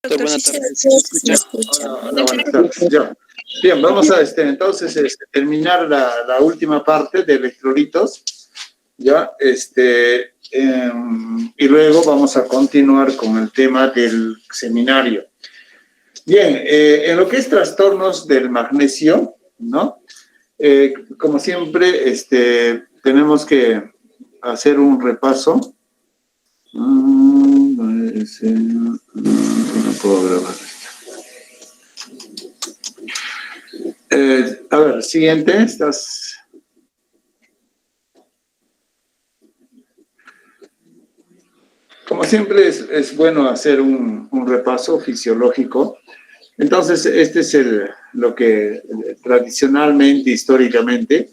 Doctor, buenas sí tardes. se ¿Se escucha? escucha. Hola, buenas tardes. Ya. Bien, vamos a entonces terminar la última parte de electrolitos. Ya, y luego vamos a continuar con el tema del seminario. Bien, en lo que es trastornos del magnesio, ¿no? Como siempre, tenemos que hacer un repaso. No puedo grabar esto. A ver, siguiente, estás... Como siempre es bueno hacer un repaso fisiológico. Entonces, este es lo que tradicionalmente, históricamente,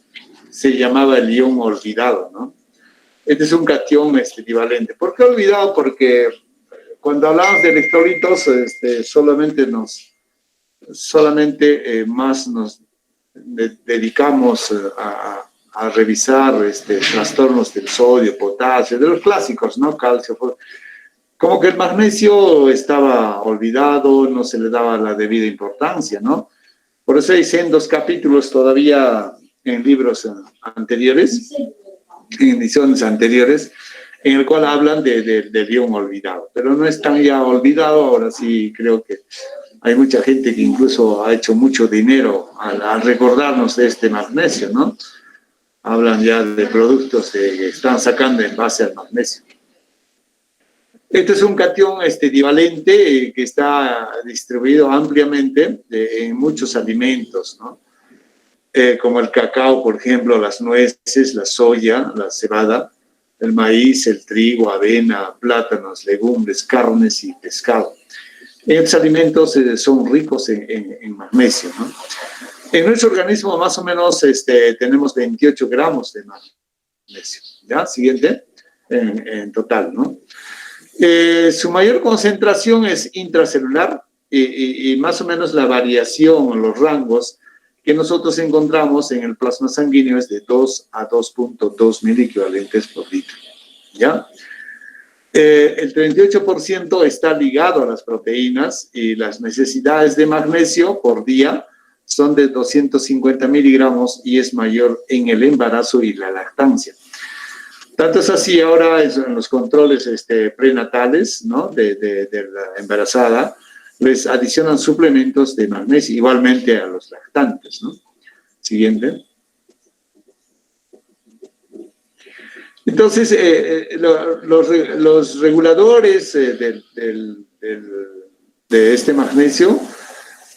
se llamaba el ion olvidado, ¿no? Este es un cation equivalente. ¿Por qué olvidado? Porque cuando hablamos de electrolitos, solamente más nos dedicamos a revisar trastornos del sodio, potasio, de los clásicos, ¿no? Calcio. Como que el magnesio estaba olvidado, no se le daba la debida importancia, ¿no? Por eso hay sendos capítulos todavía en libros anteriores, en ediciones anteriores, en el cual hablan del ion olvidado. Pero no es tan ya olvidado, ahora sí creo que hay mucha gente que incluso ha hecho mucho dinero al recordarnos de este magnesio, ¿no? Hablan ya de productos que están sacando en base al magnesio. Este es un cation divalente que está distribuido ampliamente en muchos alimentos, ¿no? Como el cacao, por ejemplo, las nueces, la soya, la cebada, el maíz, el trigo, avena, plátanos, legumbres, carnes y pescado. Estos alimentos son ricos en magnesio, ¿no? En nuestro organismo más o menos tenemos 28 gramos de magnesio, ¿ya? Siguiente, en total, ¿no? Su mayor concentración es intracelular y más o menos la variación, los rangos que nosotros encontramos en el plasma sanguíneo es de 2 a 2.2 miliequivalentes por litro, ¿ya? El 38% está ligado a las proteínas y las necesidades de magnesio por día son de 250 miligramos y es mayor en el embarazo y la lactancia. Tanto es así ahora en los controles prenatales, ¿no? de la embarazada, les adicionan suplementos de magnesio, igualmente a los lactantes, ¿no? Siguiente. Entonces, los reguladores de este magnesio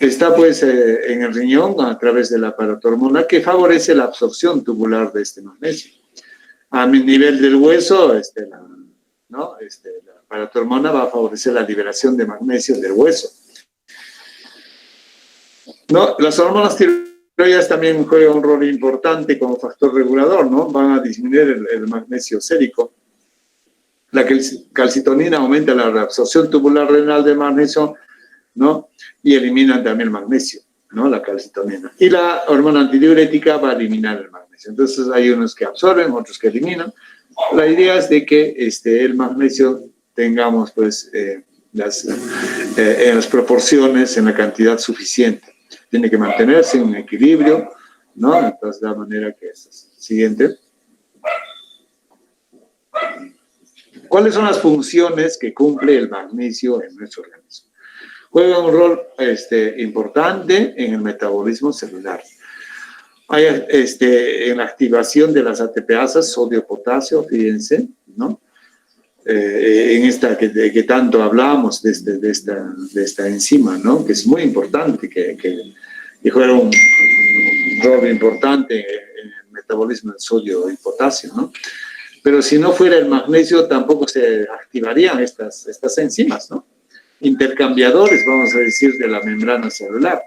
está pues en el riñón a través de la paratormona que favorece la absorción tubular de este magnesio. A nivel del hueso, la paratormona va a favorecer la liberación de magnesio del hueso. ¿No? Las hormonas tiroideas también juegan un rol importante como factor regulador, ¿no? Van a disminuir el magnesio sérico. La calcitonina aumenta la reabsorción tubular renal de magnesio, ¿no? Y eliminan también el magnesio, ¿no? La calcitonina. Y la hormona antidiurética va a eliminar el magnesio. Entonces hay unos que absorben, otros que eliminan. La idea es de que el magnesio tengamos pues en las proporciones, en la cantidad suficiente. Tiene que mantenerse en un equilibrio, ¿no? Entonces, de la manera que es. Siguiente. ¿Cuáles son las funciones que cumple el magnesio en nuestro organismo? Juega un rol importante en el metabolismo celular. Hay en la activación de las ATPasas, sodio-potasio, fíjense, ¿no? En esta que tanto hablamos de esta enzima, ¿no? Que es muy importante, que juega un rol importante en el metabolismo del sodio y potasio, ¿no? Pero si no fuera el magnesio, tampoco se activarían estas enzimas, ¿no? Intercambiadores, vamos a decir, de la membrana celular.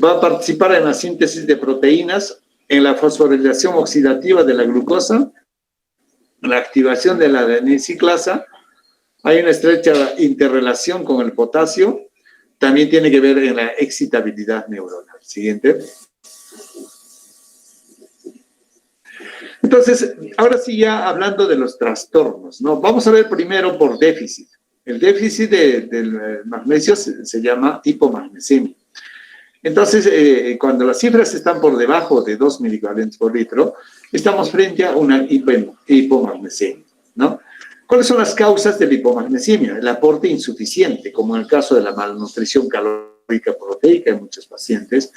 Va a participar en la síntesis de proteínas, en la fosforilación oxidativa de la glucosa, la activación de la adenosiclasa. Hay una estrecha interrelación con el potasio. También tiene que ver en la excitabilidad neuronal. Siguiente. Entonces, ahora sí ya hablando de los trastornos, ¿no? Vamos a ver primero por déficit, El déficit del magnesio se llama hipomagnesemia. Entonces, cuando las cifras están por debajo de 2 milivalentes por litro, estamos frente a una hipomagnesemia, ¿no? ¿Cuáles son las causas de la hipomagnesemia? El aporte insuficiente, como en el caso de la malnutrición calórica proteica en muchos pacientes,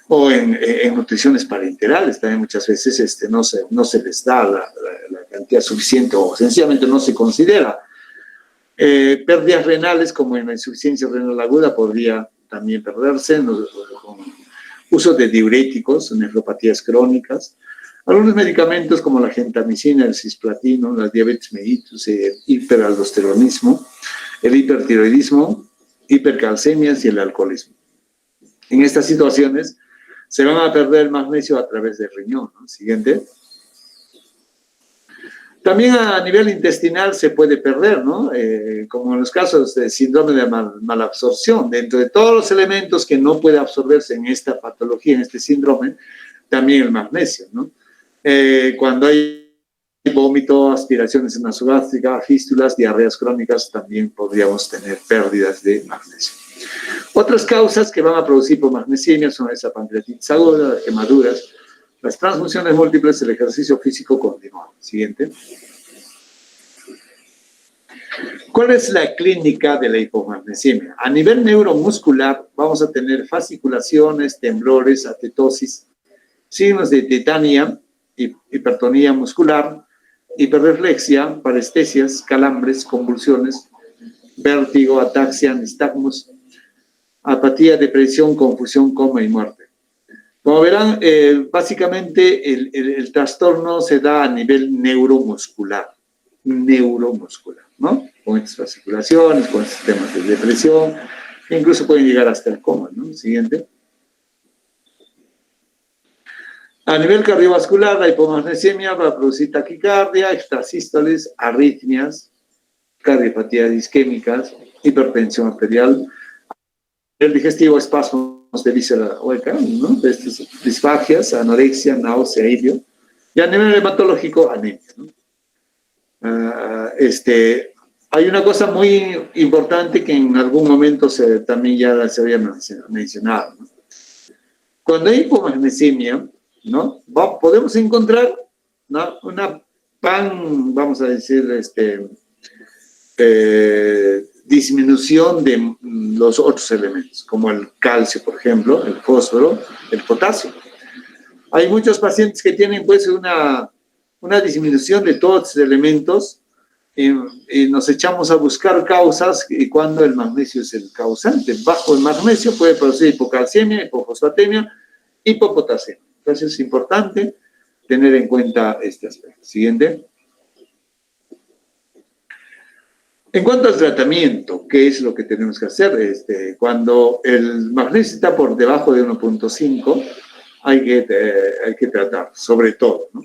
o en nutriciones parenterales, también muchas veces no se les da la cantidad suficiente o sencillamente no se considera. Pérdidas renales, como en la insuficiencia renal aguda, podría también perderse con uso de diuréticos, nefropatías crónicas. Algunos medicamentos como la gentamicina, el cisplatino, la diabetes mellitus, el hiperaldosteronismo, el hipertiroidismo, hipercalcemias y el alcoholismo. En estas situaciones se van a perder el magnesio a través del riñón, ¿no? Siguiente. También a nivel intestinal se puede perder, ¿no? Como en los casos de síndrome de malabsorción. Dentro de todos los elementos que no puede absorberse en esta patología, en este síndrome, también el magnesio, ¿no? Cuando hay vómito, aspiraciones nasogástricas, fístulas, diarreas crónicas, también podríamos tener pérdidas de magnesio. Otras causas que van a producir hipomagnesemia son esa pancreatitis aguda, quemaduras, las transfusiones múltiples, el ejercicio físico continuado. Siguiente. ¿Cuál es la clínica de la hipomagnesemia? A nivel neuromuscular vamos a tener fasciculaciones, temblores, atetosis, signos de tetania, hipertonía muscular, hiperreflexia, parestesias, calambres, convulsiones, vértigo, ataxia, nistagmus, apatía, depresión, confusión, coma y muerte. Como verán, básicamente el trastorno se da a nivel neuromuscular, ¿no? Con estas fasciculaciones, con estos temas de depresión, que incluso pueden llegar hasta el coma, ¿no? Siguiente. A nivel cardiovascular, la hipomagnesemia va a producir taquicardia, extrasístoles, arritmias, cardiopatías isquémicas, hipertensión arterial, el digestivo, espasmos de víscera hueca, ¿no? De estas disfagias, anorexia, náusea, ilio, y a nivel hematológico, anemia, ¿no? Hay una cosa muy importante que en algún momento también ya se había mencionado, ¿no? Cuando hay hipomagnesemia, ¿no? Podemos encontrar, ¿no? vamos a decir, disminución de los otros elementos, como el calcio, por ejemplo, el fósforo, el potasio. Hay muchos pacientes que tienen pues una disminución de todos estos elementos y nos echamos a buscar causas y cuando el magnesio es el causante. Bajo el magnesio puede producir hipocalcemia, hipofosfatemia, hipopotasemia. Entonces es importante tener en cuenta este aspecto. Siguiente. En cuanto al tratamiento, ¿qué es lo que tenemos que hacer? Cuando el magnesio está por debajo de 1.5, hay que tratar, sobre todo, ¿no?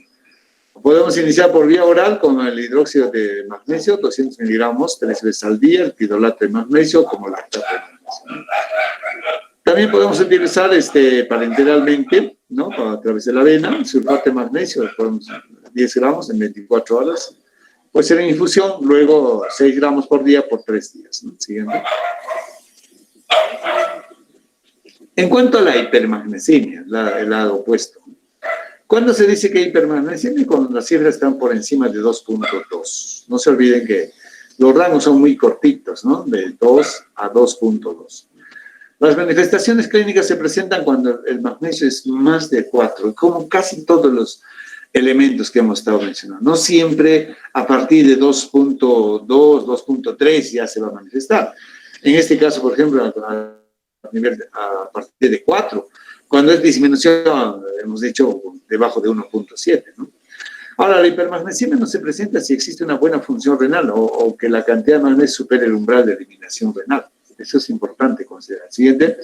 Podemos iniciar por vía oral con el hidróxido de magnesio, 200 miligramos, 3 veces al día, el pidolato de magnesio, como lactato de magnesio. También podemos utilizar parenteralmente, ¿no? A través de la avena, el sulfato de magnesio, 10 gramos en 24 horas. Puede ser en infusión, luego 6 gramos por día por 3 días, ¿no? Siguiente. En cuanto a la hipermagnesemia, el lado opuesto. ¿Cuándo se dice que hay hipermagnesemia? Cuando las cifras están por encima de 2.2. No se olviden que los rangos son muy cortitos, ¿no? De 2 a 2.2. Las manifestaciones clínicas se presentan cuando el magnesio es más de 4, como casi todos los elementos que hemos estado mencionando. No siempre a partir de 2.2, 2.3 ya se va a manifestar. En este caso, por ejemplo, a partir de 4, cuando es disminución, hemos dicho, debajo de 1.7, ¿no? Ahora, la hipermagnesemia no se presenta si existe una buena función renal o que la cantidad de magnesio supere el umbral de eliminación renal. Eso es importante considerar. Siguiente.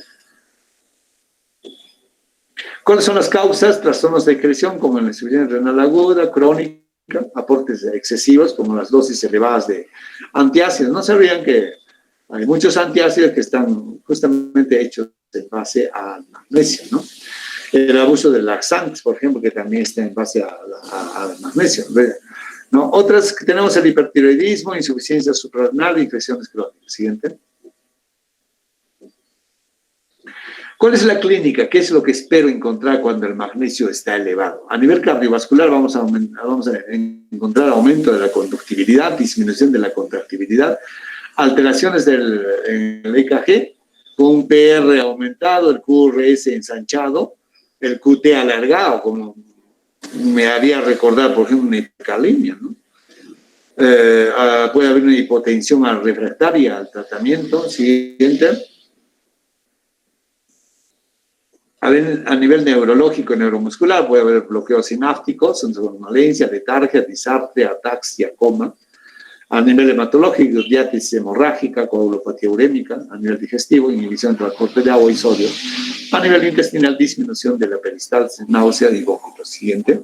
¿Cuáles son las causas? Trastornos de excreción como la insuficiencia renal aguda, crónica, aportes excesivos como las dosis elevadas de antiácidos. No sabían que hay muchos antiácidos que están justamente hechos en base al magnesio, ¿no? El abuso de laxantes, por ejemplo, que también está en base al magnesio. ¿no? Otras que tenemos el hipertiroidismo, insuficiencia suprarrenal e infecciones crónicas. Siguiente. ¿Cuál es la clínica? ¿Qué es lo que espero encontrar cuando el magnesio está elevado? A nivel cardiovascular vamos a encontrar aumento de la conductividad, disminución de la contractibilidad, alteraciones en el EKG, un PR aumentado, el QRS ensanchado, el QT alargado, como me haría recordar, por ejemplo, una hipercalemia, ¿no? Puede haber una hipotensión refractaria al tratamiento. Siguiente. A nivel neurológico y neuromuscular puede haber bloqueos sinápticos, somnolencia, letargia, disartria, ataxia, coma. A nivel hematológico, diátesis hemorrágica, coagulopatía urémica. A nivel digestivo, inhibición del transporte de agua y sodio. A nivel intestinal, disminución de la peristalsis, náusea y vómito. Siguiente.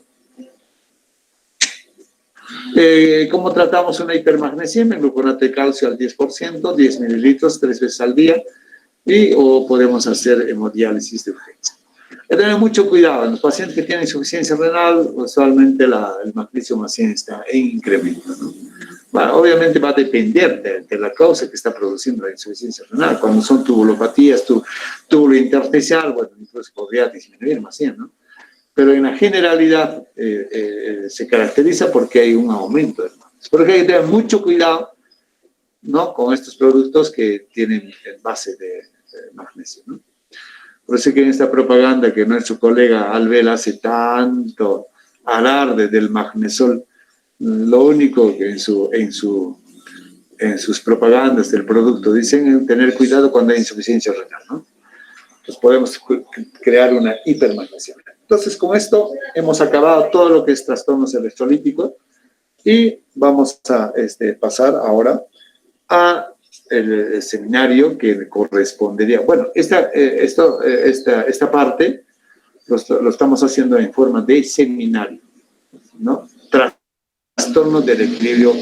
¿Cómo tratamos una hipermagnesiemia? Gluconato de calcio al 10%, 10 mililitros 3 veces al día. O podemos hacer hemodiálisis de urgencia. Hay que tener mucho cuidado. En los pacientes que tienen insuficiencia renal, usualmente el magnesio más bien está en incremento, ¿no? Bueno, obviamente va a depender de la causa que está produciendo la insuficiencia renal. Cuando son tubulopatías, túbulo intersticial, bueno, incluso podría disminuir más bien, ¿no? Pero en la generalidad se caracteriza porque hay un aumento del magnesio. Por eso hay que tener mucho cuidado, ¿no?, con estos productos que tienen base de magnesio, ¿no? Por eso que en esta propaganda que nuestro colega Albel hace tanto alarde del magnesol, lo único que en sus propagandas del producto dicen tener cuidado cuando hay insuficiencia renal, ¿no? Entonces podemos crear una hipermagnesiemia. Entonces con esto hemos acabado todo lo que es trastornos electrolíticos y vamos a pasar ahora a el seminario que correspondería. Bueno, esta parte lo estamos haciendo en forma de seminario, ¿no? Trastornos del equilibrio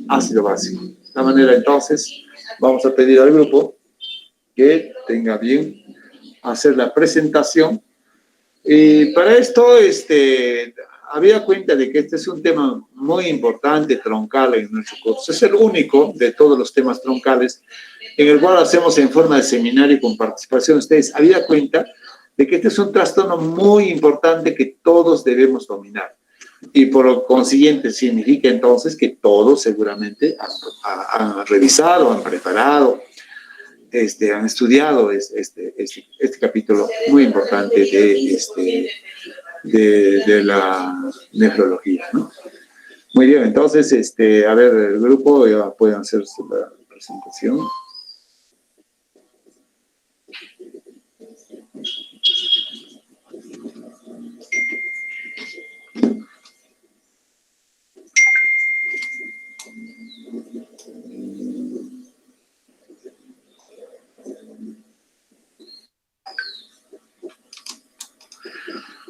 ácido-básico. De esta manera, entonces, vamos a pedir al grupo que tenga bien hacer la presentación. Y para esto, había cuenta de que este es un tema muy importante, troncal en nuestro curso. Es el único de todos los temas troncales en el cual hacemos en forma de seminario con participación de ustedes. Había cuenta de que este es un trastorno muy importante que todos debemos dominar. Y por lo consiguiente significa entonces que todos seguramente han revisado, han preparado, han estudiado este capítulo muy importante de la nefrología, ¿no? Muy bien, entonces, a ver, el grupo ya pueden hacer la presentación.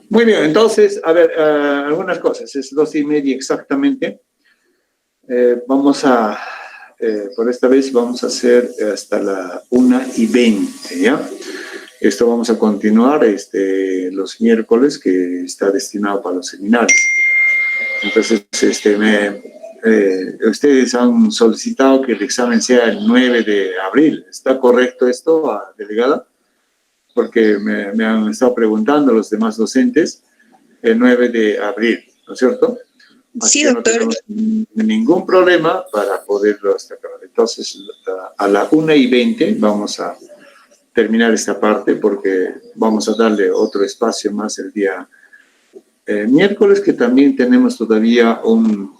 Muy bien, entonces, a ver, algunas cosas, es 2:30 exactamente. Por esta vez vamos a hacer hasta la 1:20, ¿ya? Esto vamos a continuar los miércoles, que está destinado para los seminarios. Entonces, ustedes han solicitado que el examen sea el 9 de abril. ¿Está correcto esto, delegada? Porque me han estado preguntando los demás docentes, el 9 de abril, ¿no es cierto? Así sí, doctor. No tenemos ningún problema para poderlo acabar. Entonces, a la 1:20 vamos a terminar esta parte porque vamos a darle otro espacio más el día miércoles, que también tenemos todavía un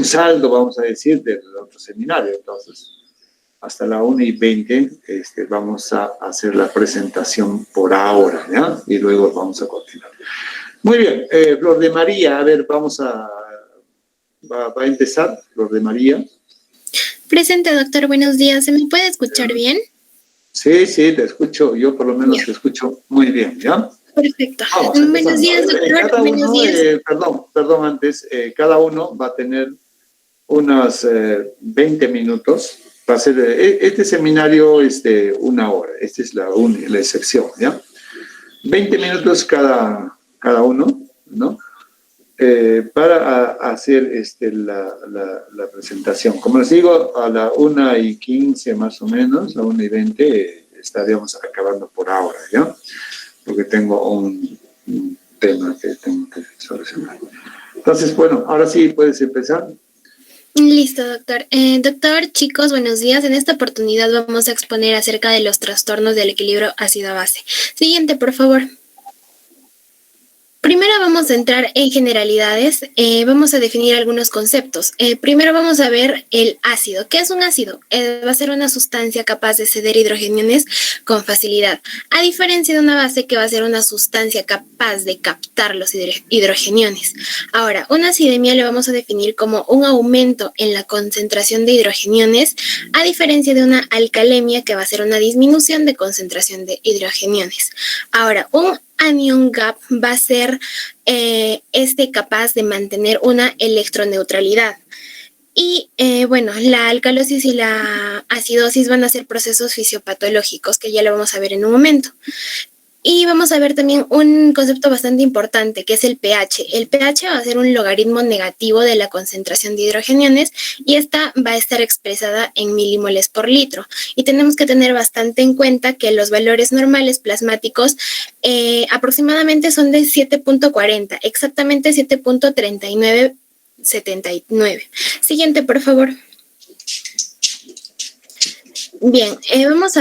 saldo, vamos a decir, del otro seminario. Entonces, hasta la 1:20 vamos a hacer la presentación por ahora, ¿ya? Y luego vamos a continuar. Muy bien, Flor de María, a ver, va a empezar, Flor de María. Presente, doctor, buenos días. ¿Se me puede escuchar bien? Sí, te escucho, yo por lo menos te escucho muy bien, ¿ya? Perfecto. Vamos, buenos días, doctor. Buenos días. Perdón, antes, cada uno va a tener unos 20 minutos. Va a ser este seminario 1 hora. Esta es la excepción, ¿ya? 20 minutos cada uno, ¿no? para hacer la presentación. Como les digo, a la 1:15 más o menos, a 1:20, estaríamos acabando por ahora, ¿ya? Porque tengo un tema que tengo que solucionar. Entonces, bueno, ahora sí puedes empezar. Listo, doctor. Doctor, chicos, buenos días. En esta oportunidad vamos a exponer acerca de los trastornos del equilibrio ácido-base. Siguiente, por favor. Primero vamos a entrar en generalidades, vamos a definir algunos conceptos. Primero vamos a ver el ácido. ¿Qué es un ácido? Va a ser una sustancia capaz de ceder hidrogeniones con facilidad, a diferencia de una base que va a ser una sustancia capaz de captar los hidrogeniones. Ahora, una acidemia lo vamos a definir como un aumento en la concentración de hidrogeniones, a diferencia de una alcalemia que va a ser una disminución de concentración de hidrogeniones. Ahora, un anion gap va a ser capaz de mantener una electroneutralidad. Y bueno, la alcalosis y la acidosis van a ser procesos fisiopatológicos que ya lo vamos a ver en un momento. Y vamos a ver también un concepto bastante importante, que es el pH. El pH va a ser un logaritmo negativo de la concentración de hidrogeniones y esta va a estar expresada en milimoles por litro. Y tenemos que tener bastante en cuenta que los valores normales plasmáticos aproximadamente son de 7.40, exactamente 7.3979. Siguiente, por favor. Bien, vamos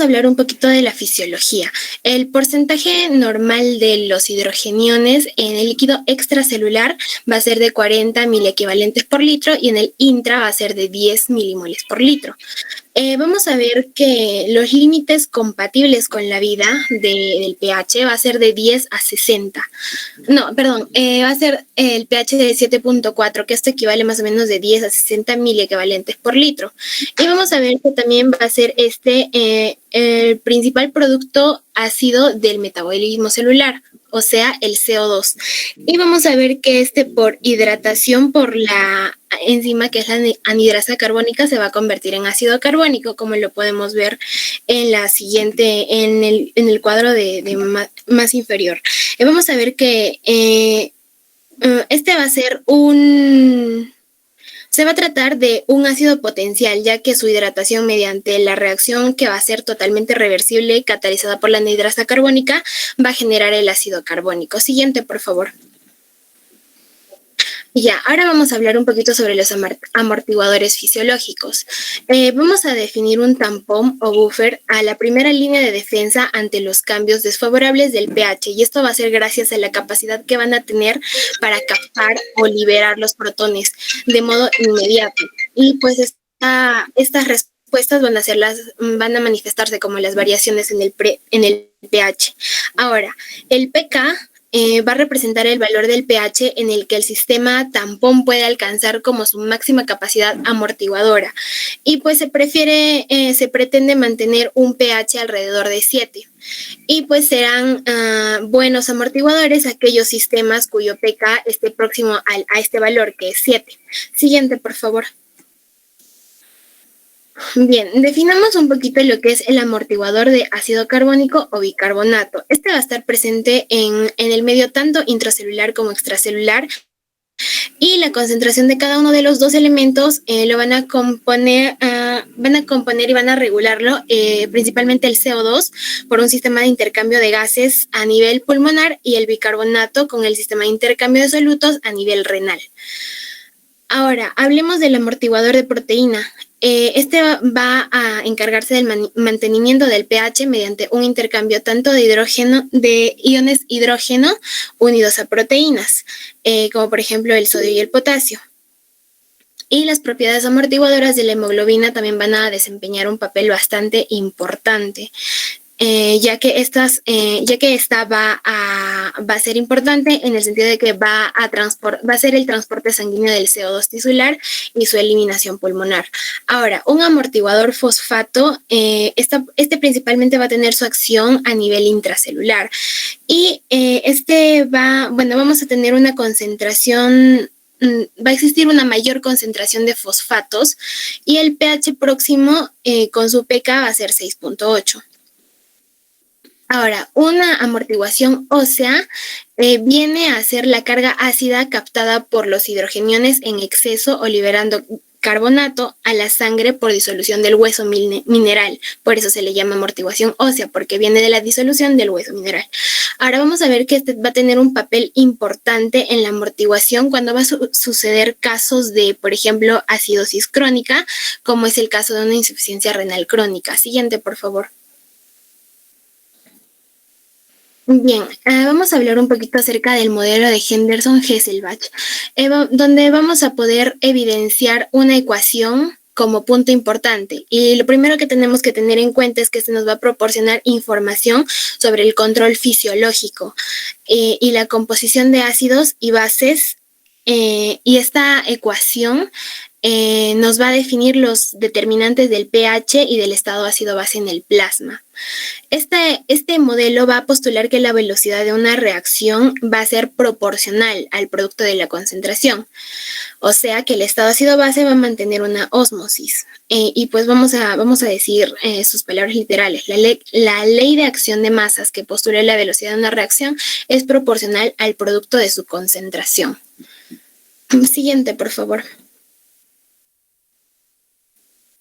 a hablar un poquito de la fisiología. El porcentaje normal de los hidrogeniones en el líquido extracelular va a ser de 40 miliequivalentes por litro y en el intra va a ser de 10 milimoles por litro. Vamos a ver que los límites compatibles con la vida del pH va a ser de 10 a 60. No, perdón, va a ser el pH de 7.4, que esto equivale más o menos de 10 a 60 miliequivalentes por litro. Y vamos a ver que también va a ser el principal producto ácido del metabolismo celular, o sea, el CO2. Y vamos a ver que por hidratación por la enzima que es la anhidrasa carbónica se va a convertir en ácido carbónico, como lo podemos ver en la siguiente, en el cuadro de más inferior. Vamos a ver que va a ser se va a tratar de un ácido potencial, ya que su hidratación mediante la reacción que va a ser totalmente reversible, catalizada por la anhidrasa carbónica, va a generar el ácido carbónico. Siguiente, por favor. Ya, ahora vamos a hablar un poquito sobre los amortiguadores fisiológicos. Vamos a definir un tampón o buffer a la primera línea de defensa ante los cambios desfavorables del pH, y esto va a ser gracias a la capacidad que van a tener para captar o liberar los protones de modo inmediato. Y pues estas respuestas van a manifestarse como las variaciones en el pH. Ahora, el pK va a representar el valor del pH en el que el sistema tampón puede alcanzar como su máxima capacidad amortiguadora. Y pues se pretende mantener un pH alrededor de 7. Y pues serán buenos amortiguadores aquellos sistemas cuyo pK esté próximo a este valor, que es 7. Siguiente, por favor. Bien, definamos un poquito lo que es el amortiguador de ácido carbónico o bicarbonato. Este va a estar presente en el medio tanto intracelular como extracelular, y la concentración de cada uno de los dos elementos lo van a componer y van a regularlo, principalmente el CO2 por un sistema de intercambio de gases a nivel pulmonar y el bicarbonato con el sistema de intercambio de solutos a nivel renal. Ahora, hablemos del amortiguador de proteína. Va a encargarse del mantenimiento del pH mediante un intercambio tanto de iones hidrógeno unidos a proteínas, como por ejemplo el sodio y el potasio. Y las propiedades amortiguadoras de la hemoglobina también van a desempeñar un papel bastante importante. Ya que esta va a ser importante en el sentido de que va a ser el transporte sanguíneo del CO2 tisular y su eliminación pulmonar. Ahora, un amortiguador fosfato, principalmente va a tener su acción a nivel intracelular, y vamos a tener una concentración, va a existir una mayor concentración de fosfatos, y el pH próximo con su pK va a ser 6.8. Ahora, una amortiguación ósea viene a ser la carga ácida captada por los hidrogeniones en exceso o liberando carbonato a la sangre por disolución del hueso mineral. Por eso se le llama amortiguación ósea, porque viene de la disolución del hueso mineral. Ahora vamos a ver que este va a tener un papel importante en la amortiguación cuando va a suceder casos de, por ejemplo, acidosis crónica, como es el caso de una insuficiencia renal crónica. Siguiente, por favor. Bien, vamos a hablar un poquito acerca del modelo de Henderson-Hasselbalch, donde vamos a poder evidenciar una ecuación como punto importante. Y lo primero que tenemos que tener en cuenta es que se nos va a proporcionar información sobre el control fisiológico y la composición de ácidos y bases. Y esta ecuación nos va a definir los determinantes del pH y del estado ácido-base en el plasma. Este modelo va a postular que la velocidad de una reacción va a ser proporcional al producto de la concentración. O sea que el estado ácido-base va a mantener una ósmosis. Y pues vamos a decir sus palabras literales. La ley de acción de masas que postula la velocidad de una reacción es proporcional al producto de su concentración. Siguiente, por favor.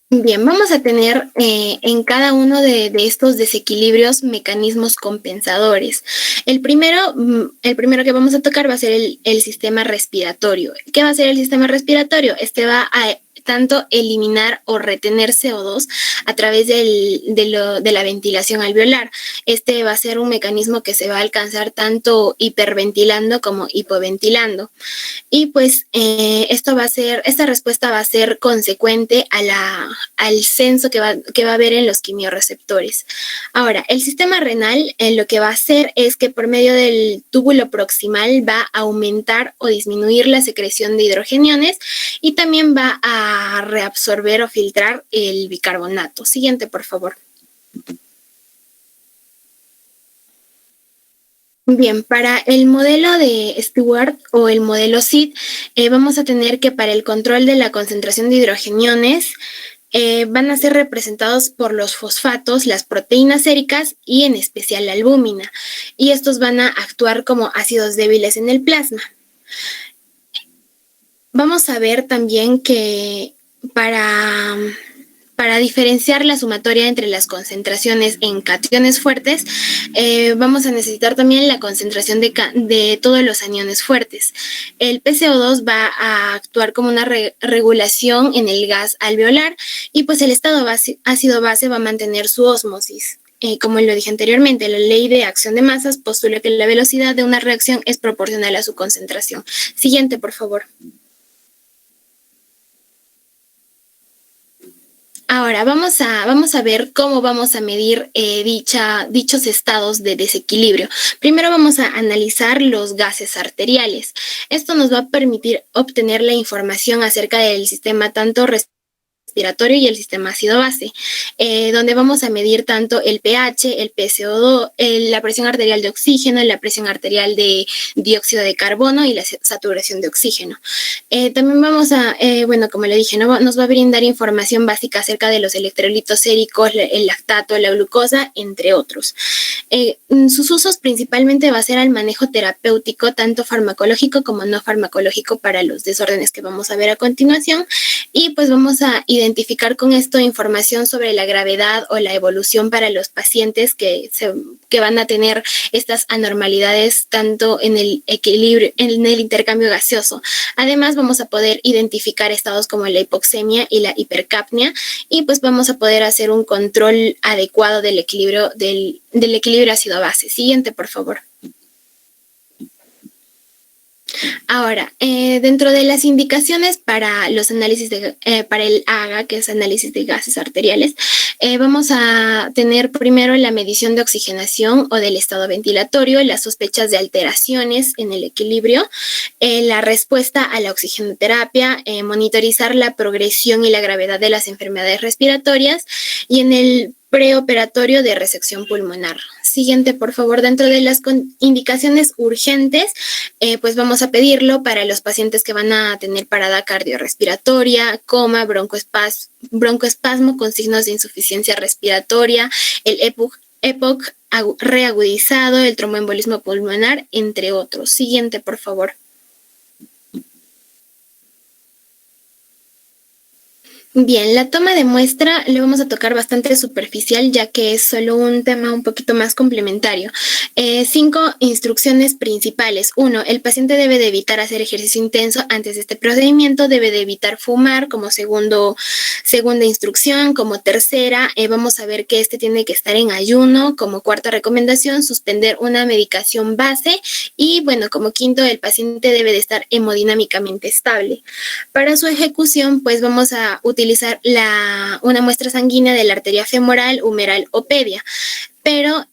Bien, vamos a tener en cada uno de estos desequilibrios mecanismos compensadores. El primero que vamos a tocar va a ser el sistema respiratorio. ¿Qué va a ser el sistema respiratorio? Este va a tanto eliminar o retener CO2 a través de la ventilación alveolar. Este va a ser un mecanismo que se va a alcanzar tanto hiperventilando como hipoventilando. Y pues esta respuesta va a ser consecuente al censo que va a haber en los quimiorreceptores. Ahora, el sistema renal lo que va a hacer es que por medio del túbulo proximal va a aumentar o disminuir la secreción de hidrogeniones y también va a reabsorber o filtrar el bicarbonato. Siguiente, por favor. Bien, para el modelo de Stewart o el modelo SID, vamos a tener que para el control de la concentración de hidrogeniones van a ser representados por los fosfatos, las proteínas séricas y en especial la albúmina. Y estos van a actuar como ácidos débiles en el plasma. Vamos a ver también que para diferenciar la sumatoria entre las concentraciones en cationes fuertes, vamos a necesitar también la concentración de todos los aniones fuertes. El PCO2 va a actuar como una regulación en el gas alveolar y pues el estado ácido-base va a mantener su ósmosis. Como lo dije anteriormente, la ley de acción de masas postula que la velocidad de una reacción es proporcional a su concentración. Siguiente, por favor. Ahora vamos a ver cómo vamos a medir dichos estados de desequilibrio. Primero vamos a analizar los gases arteriales. Esto nos va a permitir obtener la información acerca del sistema tanto respiratorio y el sistema ácido-base, donde vamos a medir tanto el pH, el PCO2, la presión arterial de oxígeno, la presión arterial de dióxido de carbono y la saturación de oxígeno. También vamos a, como le dije, nos va a brindar información básica acerca de los electrolitos séricos, el lactato, la glucosa, entre otros. Sus usos principalmente va a ser al manejo terapéutico, tanto farmacológico como no farmacológico para los desórdenes que vamos a ver a continuación. Y pues vamos a identificar con esto información sobre la gravedad o la evolución para los pacientes que van a tener estas anormalidades tanto en el equilibrio, en el intercambio gaseoso. Además, vamos a poder identificar estados como la hipoxemia y la hipercapnia y pues vamos a poder hacer un control adecuado del equilibrio ácido-base. Siguiente, por favor. Ahora, dentro de las indicaciones para los análisis para el AGA, que es análisis de gases arteriales, vamos a tener primero la medición de oxigenación o del estado ventilatorio, las sospechas de alteraciones en el equilibrio, la respuesta a la oxigenoterapia, monitorizar la progresión y la gravedad de las enfermedades respiratorias y en el preoperatorio de resección pulmonar. Siguiente, por favor. Dentro de las indicaciones urgentes, pues vamos a pedirlo para los pacientes que van a tener parada cardiorrespiratoria, coma, broncoespasmo con signos de insuficiencia respiratoria, el EPOC reagudizado, el tromboembolismo pulmonar, entre otros. Siguiente, por favor. Bien, la toma de muestra le vamos a tocar bastante superficial, ya que es solo un tema un poquito más complementario. 5 instrucciones principales. 1. El paciente debe de evitar hacer ejercicio intenso antes de este procedimiento, debe de evitar fumar como segunda instrucción. Como tercera, vamos a ver que este tiene que estar en ayuno. Como cuarta recomendación, suspender una medicación base. Y bueno, como quinto, el paciente debe de estar hemodinámicamente estable. Para su ejecución, pues vamos a utilizar una muestra sanguínea de la arteria femoral, humeral o pedia. Pero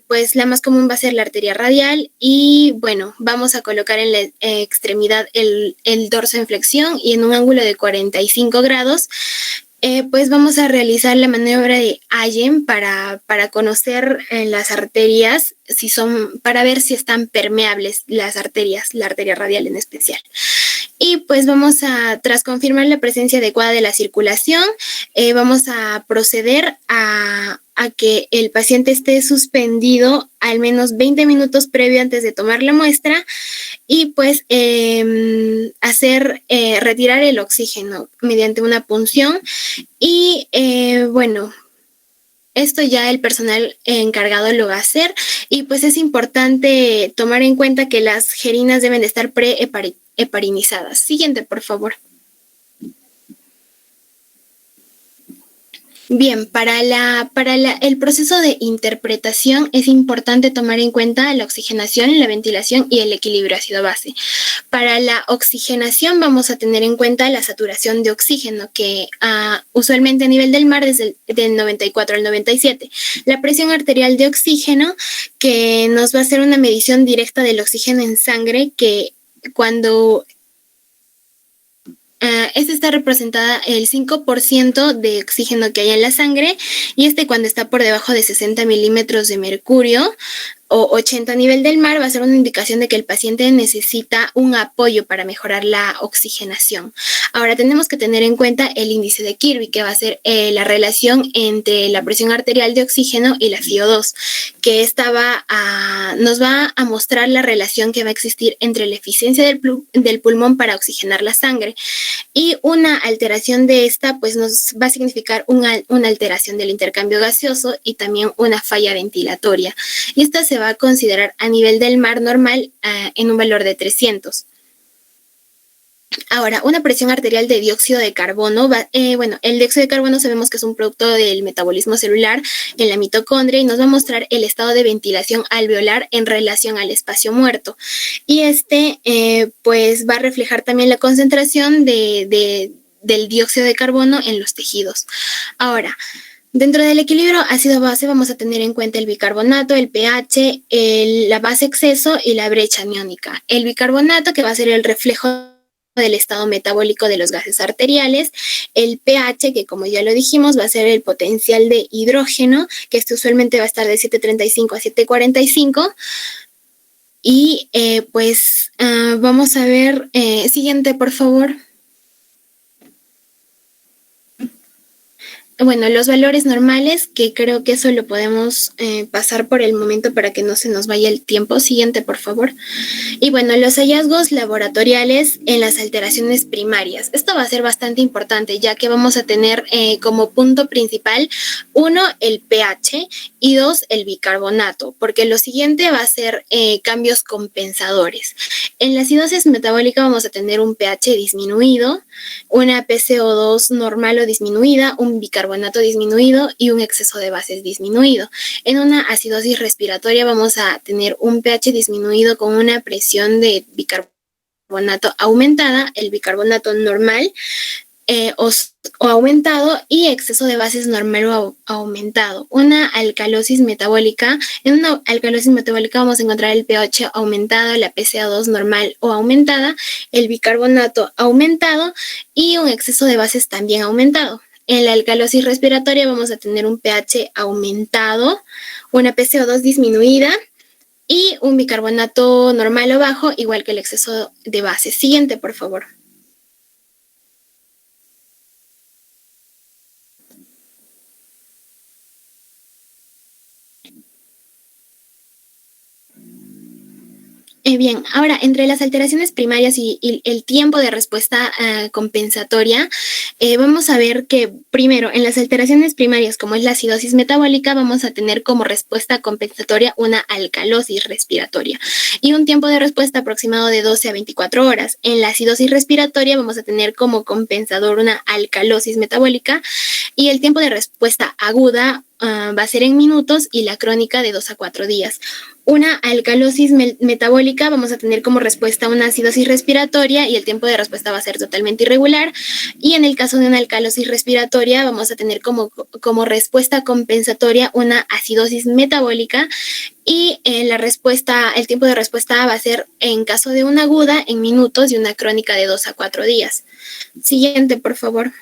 pues la más común va a ser la arteria radial y bueno, vamos a colocar en la extremidad el dorso en flexión y en un ángulo de 45 grados. Pues vamos a realizar la maniobra de Allen para conocer las arterias, para ver si están permeables las arterias, la arteria radial en especial. Y pues tras confirmar la presencia adecuada de la circulación, vamos a proceder a que el paciente esté suspendido al menos 20 minutos previo antes de tomar la muestra y pues retirar el oxígeno mediante una punción y bueno, esto ya el personal encargado lo va a hacer y pues es importante tomar en cuenta que las jerinas deben de estar heparinizadas. Siguiente, por favor. Bien, para el proceso de interpretación es importante tomar en cuenta la oxigenación, la ventilación y el equilibrio ácido-base. Para la oxigenación vamos a tener en cuenta la saturación de oxígeno, que usualmente a nivel del mar es del 94 al 97. La presión arterial de oxígeno, que nos va a hacer una medición directa del oxígeno en sangre, que cuando esta está representada el 5% de oxígeno que hay en la sangre y cuando está por debajo de 60 milímetros de mercurio o 80 a nivel del mar va a ser una indicación de que el paciente necesita un apoyo para mejorar la oxigenación. Ahora tenemos que tener en cuenta el índice de Kirby, que va a ser la relación entre la presión arterial de oxígeno y la FiO2, que nos va a mostrar la relación que va a existir entre la eficiencia del pulmón para oxigenar la sangre. Y una alteración de esta pues nos va a significar una alteración del intercambio gaseoso y también una falla ventilatoria. Y esta se va a considerar a nivel del mar normal en un valor de 300. Ahora, una presión arterial de dióxido de carbono, el dióxido de carbono sabemos que es un producto del metabolismo celular en la mitocondria y nos va a mostrar el estado de ventilación alveolar en relación al espacio muerto. Y pues va a reflejar también la concentración del dióxido de carbono en los tejidos. Ahora, dentro del equilibrio ácido-base vamos a tener en cuenta el bicarbonato, el pH, la base exceso y la brecha aniónica. El bicarbonato, que va a ser el reflejo del estado metabólico de los gases arteriales, el pH, que como ya lo dijimos va a ser el potencial de hidrógeno, que usualmente va a estar de 7.35 a 7.45, y pues vamos a ver, siguiente por favor. Bueno, los valores normales, que creo que eso lo podemos pasar por el momento para que no se nos vaya el tiempo. Siguiente, por favor. Y bueno, los hallazgos laboratoriales en las alteraciones primarias. Esto va a ser bastante importante, ya que vamos a tener como punto principal, 1, el pH y 2, el bicarbonato, porque lo siguiente va a ser cambios compensadores. En la acidosis metabólica vamos a tener un pH disminuido, una PCO2 normal o disminuida, un bicarbonato disminuido y un exceso de bases disminuido. En una acidosis respiratoria vamos a tener un pH disminuido con una presión de bicarbonato aumentada, el bicarbonato normal o aumentado y exceso de bases normal o aumentado. Una alcalosis metabólica, en una alcalosis metabólica vamos a encontrar el pH aumentado, la PCO2 normal o aumentada, el bicarbonato aumentado y un exceso de bases también aumentado. En la alcalosis respiratoria vamos a tener un pH aumentado, una PCO2 disminuida y un bicarbonato normal o bajo, igual que el exceso de bases. Siguiente, por favor. Bien, ahora, entre las alteraciones primarias y el tiempo de respuesta compensatoria, vamos a ver que primero, en las alteraciones primarias, como es la acidosis metabólica, vamos a tener como respuesta compensatoria una alcalosis respiratoria y un tiempo de respuesta aproximado de 12 a 24 horas. En la acidosis respiratoria vamos a tener como compensador una alcalosis metabólica y el tiempo de respuesta aguda va a ser en minutos y la crónica de 2 a 4 días. Una alcalosis metabólica vamos a tener como respuesta una acidosis respiratoria y el tiempo de respuesta va a ser totalmente irregular. Y en el caso de una alcalosis respiratoria vamos a tener como respuesta compensatoria una acidosis metabólica y el tiempo de respuesta va a ser en caso de una aguda en minutos y una crónica de 2 a 4 días. Siguiente, por favor.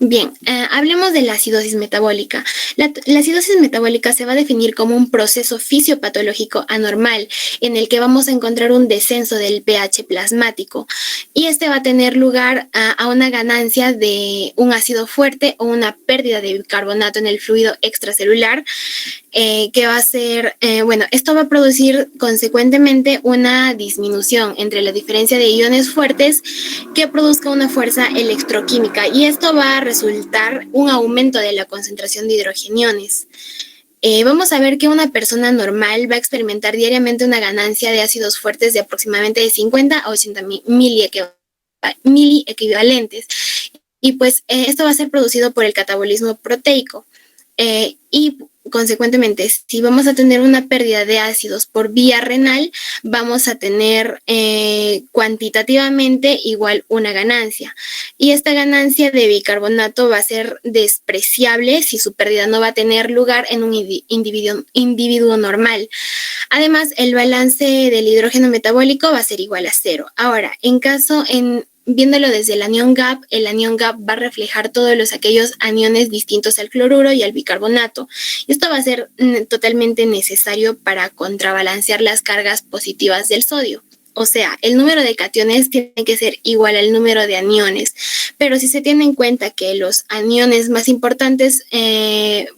Bien, hablemos de la acidosis metabólica. La acidosis metabólica se va a definir como un proceso fisiopatológico anormal en el que vamos a encontrar un descenso del pH plasmático y este va a tener lugar a una ganancia de un ácido fuerte o una pérdida de bicarbonato en el fluido extracelular que va a ser, esto va a producir consecuentemente una disminución entre la diferencia de iones fuertes que produzca una fuerza electroquímica y esto va a resultar un aumento de la concentración de hidrogeniones. Vamos a ver que una persona normal va a experimentar diariamente una ganancia de ácidos fuertes de aproximadamente de 50 a 80 miliequivalentes y pues esto va a ser producido por el catabolismo proteico y consecuentemente, si vamos a tener una pérdida de ácidos por vía renal, vamos a tener cuantitativamente igual una ganancia. Y esta ganancia de bicarbonato va a ser despreciable si su pérdida no va a tener lugar en un individuo normal. Además, el balance del hidrógeno metabólico va a ser igual a 0. Ahora, viéndolo desde el anión GAP va a reflejar todos aquellos aniones distintos al cloruro y al bicarbonato. Y esto va a ser totalmente necesario para contrabalancear las cargas positivas del sodio. O sea, el número de cationes tiene que ser igual al número de aniones. Pero si se tiene en cuenta que los aniones más importantes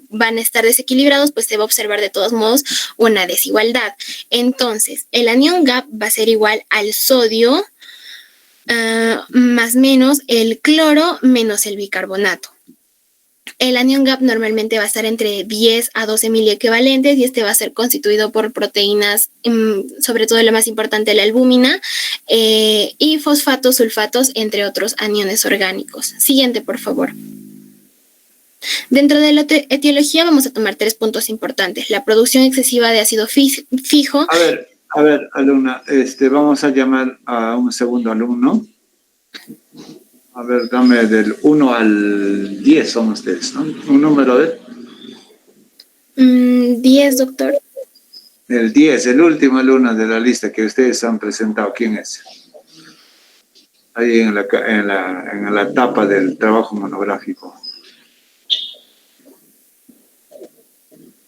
van a estar desequilibrados, pues se va a observar de todos modos una desigualdad. Entonces, el anión GAP va a ser igual al sodio más menos el cloro menos el bicarbonato. El anión GAP normalmente va a estar entre 10 a 12 miliequivalentes y este va a ser constituido por proteínas, sobre todo la más importante, la albúmina, y fosfatos, sulfatos, entre otros aniones orgánicos. Siguiente, por favor. Dentro de la etiología vamos a tomar 3 puntos importantes. La producción excesiva de ácido fijo. A ver, alumna, vamos a llamar a un segundo alumno. A ver, dame del 1 al 10 son ustedes, ¿no? Un número de... 10, doctor. El 10, el último alumno de la lista que ustedes han presentado, ¿quién es? Ahí en la tapa del trabajo monográfico.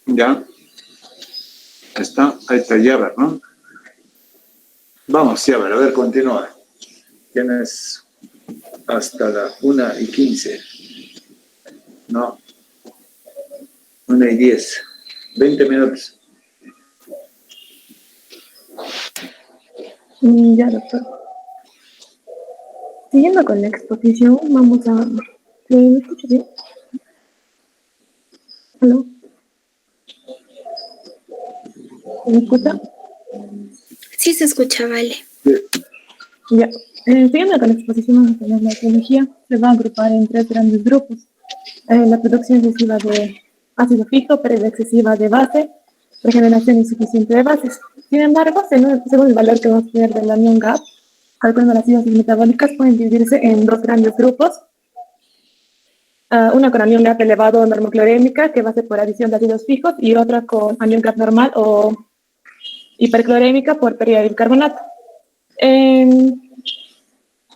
¿Ya? Ahí está Yaber, ¿no? Vamos, Yaber, a ver, continúa. Tienes hasta la 1:15. No. 1:10. 20 minutos. Ya, doctor. Siguiendo con la exposición, vamos a... ¿Me escuchas bien? ¿Aló? ¿Me escucha? Sí se escucha, vale. Ya. Siguiendo con la exposición, vamos a tener la etiología. Se va a agrupar en 3 grandes grupos. La producción excesiva de ácido fijo, pérdida excesiva de base, regeneración insuficiente de bases. Sin embargo, según el valor que vamos a tener del anión GAP, algunas de las acidosis metabólicas pueden dividirse en 2 grandes grupos. Una con anión GAP elevado o normoclorémica, que va a ser por adición de ácidos fijos, y otra con anión GAP normal o hiperclorémica por pérdida de bicarbonato.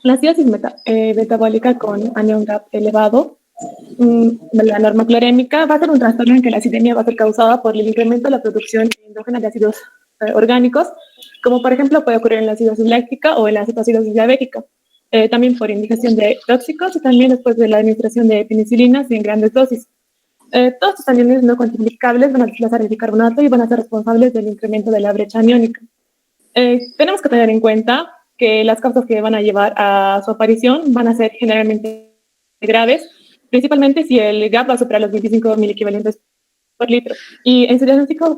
La acidosis metabólica con anión GAP elevado, la normoclorémica, va a ser un trastorno en que la acidemia va a ser causada por el incremento de la producción endógena de ácidos orgánicos, como por ejemplo puede ocurrir en la acidosis láctica o en la cetoacidosis diabética. También por indigestión de tóxicos y también después de la administración de penicilinas en grandes dosis. Todos estos aniones no cuantificables van a desplazar el bicarbonato y van a ser responsables del incremento de la brecha aniónica. Tenemos que tener en cuenta que las causas que van a llevar a su aparición van a ser generalmente graves, principalmente si el gap va a superar los 25 miliequivalentes por litro. Y en su diagnóstico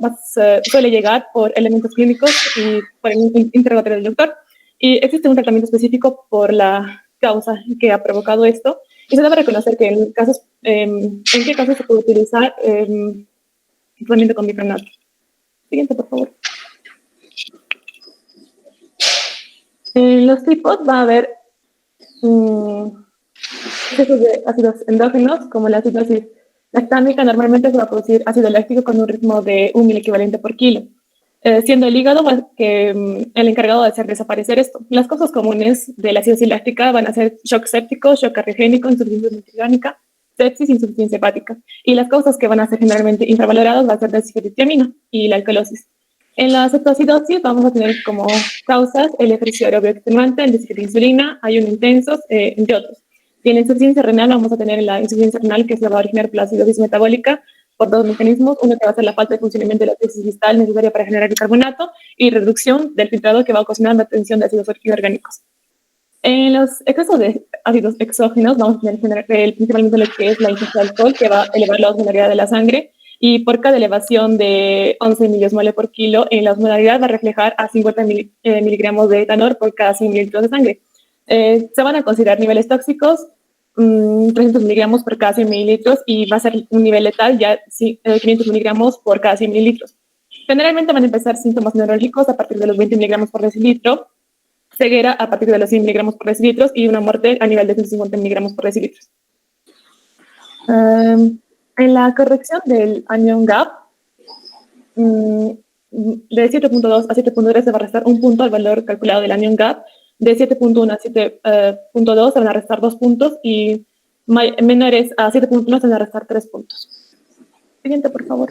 suele llegar por elementos clínicos y por el interrogatorio del doctor. Y existe un tratamiento específico por la causa que ha provocado esto. Y se debe reconocer que en qué casos se puede utilizar tratamiento con bicarbonato. Siguiente, por favor. En los tipos va a haber excesos de ácidos endógenos, como la acidosis lactámica. Normalmente se va a producir ácido láctico con un ritmo de 1 miliequivalente por kilo, siendo el hígado el encargado de hacer desaparecer esto. Las causas comunes de la acidosis láctica van a ser shock séptico, shock cardiogénico, insuficiencia multiorgánica, sepsis, insuficiencia hepática. Y las causas que van a ser generalmente infravaloradas va a ser la disfetiamina y la alcalosis. En la cetoacidosis vamos a tener como causas el ejercicio aerobio extenuante, el déficit de insulina, ayuno intensos, entre otros. Y en la insuficiencia renal vamos a tener la insuficiencia renal que se va a originar por la acidosis metabólica por dos mecanismos. Uno que va a ser la falta de funcionamiento de la tesis distal necesaria para generar bicarbonato y reducción del filtrado que va a ocasionar la obtención de ácidos inorgánicos. En los excesos de ácidos exógenos vamos a tener principalmente lo que es la ingesta de alcohol, que va a elevar la osmolaridad de la sangre, y por cada elevación de 11 miliosmoles por kilo en la osmolaridad va a reflejar a 50 miligramos de etanol por cada 100 mililitros de sangre. Se van a considerar niveles tóxicos 300 miligramos por cada 100 mililitros y va a ser un nivel letal ya 500 miligramos por cada 100 mililitros. Generalmente van a empezar síntomas neurológicos a partir de los 20 miligramos por decilitro, ceguera a partir de los 100 miligramos por decilitros y una muerte a nivel de 150 miligramos por decilitros. En la corrección del anion gap, de 7.2 a 7.3 se va a restar un punto al valor calculado del anion gap. De 7.1 a 7.2 se van a restar 2 puntos y menores a 7.1 se van a restar 3 puntos. Siguiente, por favor.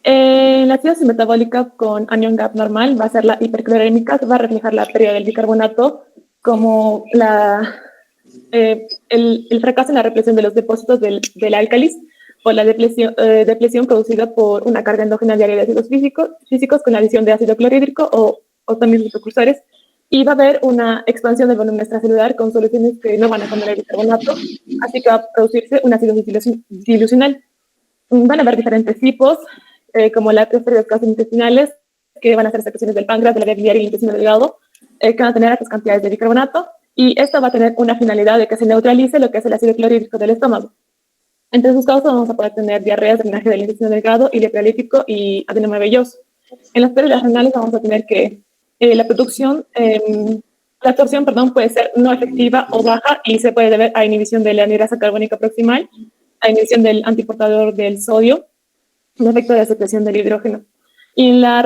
La acidosis metabólica con anion gap normal va a ser la hiperclorémica, va a reflejar la pérdida del bicarbonato como el fracaso en la represión de los depósitos del álcalis o la depresión producida por una carga endógena diaria de ácidos físicos con la adición de ácido clorhídrico o también sus precursores, y va a haber una expansión del volumen extracelular con soluciones que no van a contener bicarbonato, así que va a producirse una acidosis dilucional. Van a haber diferentes tipos, como las pérdidas gastrointestinales, que van a ser secreciones del páncreas, de la vía biliar y el intestino delgado, que van a tener altas cantidades de bicarbonato, y esto va a tener una finalidad de que se neutralice lo que es el ácido clorhídrico del estómago. Entre sus causas vamos a poder tener diarreas, drenaje del intestino delgado, hilo paralítico y adenoma velloso. En las pérdidas renales vamos a tener que la absorción, puede ser no efectiva o baja y se puede deber a inhibición de la anhidrasa carbónica proximal, a inhibición del antiportador del sodio, un efecto de la secreción del hidrógeno. Y en la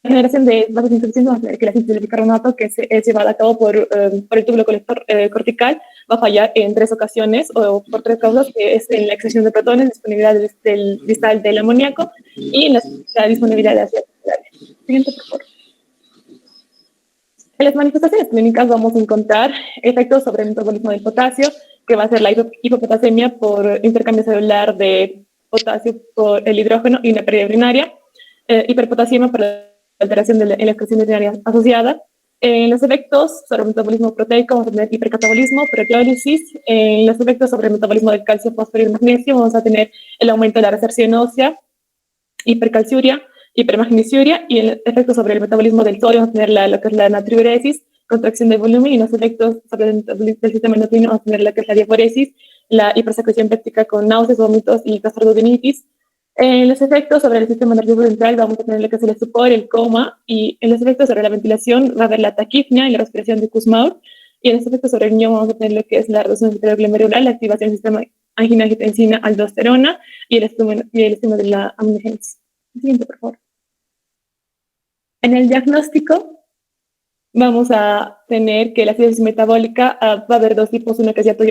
regeneración de vasos insuficientes vamos a tener que la síntesis del bicarbonato que es llevada a cabo por el túbulo colector cortical va a fallar en 3 ocasiones o por 3 causas, que es en la excreción de protones, disponibilidad del distal del amoníaco y la disponibilidad de ácido. Siguiente, por favor. En las manifestaciones clínicas vamos a encontrar efectos sobre el metabolismo del potasio, que va a ser la hipopotasemia por intercambio celular de potasio por el hidrógeno y una pérdida urinaria, hiperpotasemia por la alteración en la excreción urinaria asociada. En los efectos sobre el metabolismo proteico vamos a tener hipercatabolismo, proteólisis. En los efectos sobre el metabolismo del calcio, fósforo y magnesio vamos a tener el aumento de la reserción ósea, hipercalciuria, hipermagnesiuria, y el efecto sobre el metabolismo del sodio vamos a tener lo que es la natriuresis, contracción del volumen, y los efectos sobre el metabolismo del sistema endocrino vamos a tener lo que es la diaforesis, la hipersecreción péptica con náuseas, vómitos y gastrodenitis. En los efectos sobre el sistema nervioso central vamos a tener lo que es el estupor, el coma, y en los efectos sobre la ventilación va a haber la taquipnea y la respiración de Kussmaul, y en los efectos sobre el riñón vamos a tener lo que es la reducción del glomerular, la activación del sistema angina-angiotensina, aldosterona y el estímulo de la aminogénesis. Siguiente, por favor. En el diagnóstico vamos a tener que la acidosis metabólica va a haber 2 tipos, uno que es hiato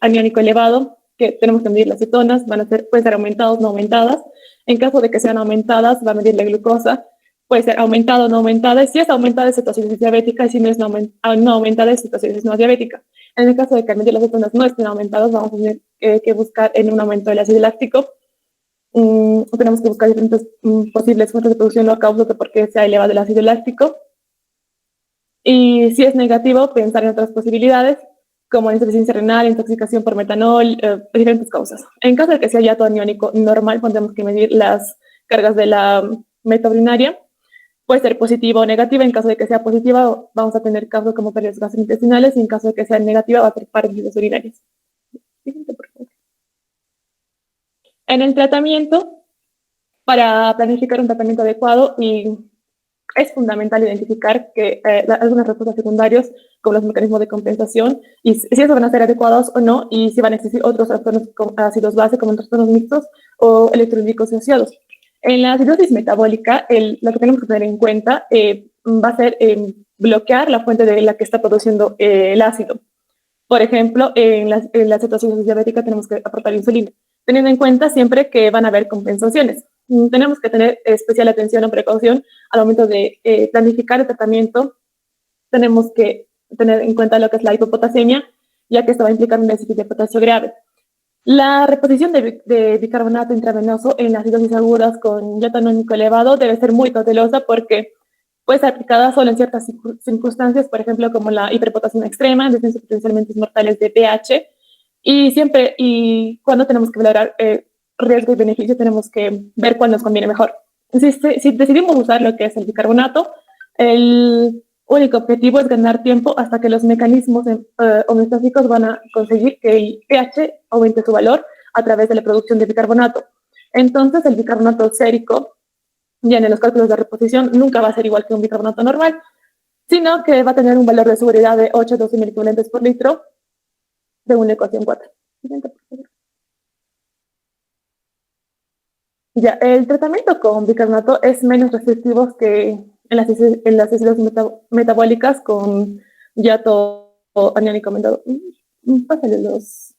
aniónico elevado, que tenemos que medir las cetonas, pueden ser aumentadas o no aumentadas. En caso de que sean aumentadas, va a medir la glucosa, puede ser aumentada o no aumentada, y si es aumentada es cetocisis diabética, y si no es no aumentada es cetocisis no diabética. En el caso de que medir las cetonas no estén aumentadas, vamos a tener que buscar en un aumento del ácido láctico. Tenemos que buscar diferentes posibles fuentes de producción o causas de por qué se ha elevado el ácido láctico. Y si es negativo, pensar en otras posibilidades, como insuficiencia renal, intoxicación por metanol, diferentes causas. En caso de que sea hiato aniónico normal, tendremos que medir las cargas de la meta urinaria. Puede ser positiva o negativa. En caso de que sea positiva, vamos a tener casos como pérdidas gastrointestinales, y en caso de que sea negativa, va a ser parálisis urinarias. En el tratamiento, para planificar un tratamiento adecuado, y es fundamental identificar que algunas respuestas secundarias, como los mecanismos de compensación, y si esos van a ser adecuados o no, y si van a existir otros trastornos con ácidos base, como trastornos mixtos o electrolíticos asociados. En la acidosis metabólica, lo que tenemos que tener en cuenta va a ser bloquear la fuente de la que está produciendo el ácido. Por ejemplo, en la cetosis diabética tenemos que aportar insulina, teniendo en cuenta siempre que van a haber compensaciones. Tenemos que tener especial atención o precaución al momento de planificar el tratamiento. Tenemos que tener en cuenta lo que es la hipopotasemia, ya que esto va a implicar un déficit de potasio grave. La reposición de bicarbonato intravenoso en las acidosis agudas con hiato anónico elevado debe ser muy cautelosa, porque puede ser aplicada solo en ciertas circunstancias, por ejemplo, como la hiperpotasemia extrema, descensos potencialmente mortales de pH, y cuando tenemos que valorar riesgo y beneficio, tenemos que ver cuál nos conviene mejor. Si decidimos usar lo que es el bicarbonato, el único objetivo es ganar tiempo hasta que los mecanismos homeostáticos van a conseguir que el pH aumente su valor a través de la producción de bicarbonato. Entonces, el bicarbonato sérico, ya en los cálculos de reposición, nunca va a ser igual que un bicarbonato normal, sino que va a tener un valor de seguridad de 8 a 12 mil equivalentes por litro, según la ecuación 4. Ya, el tratamiento con bicarbonato es menos restrictivo que en las acidosis metabólicas con hiato aniónico aumentado. Pásale los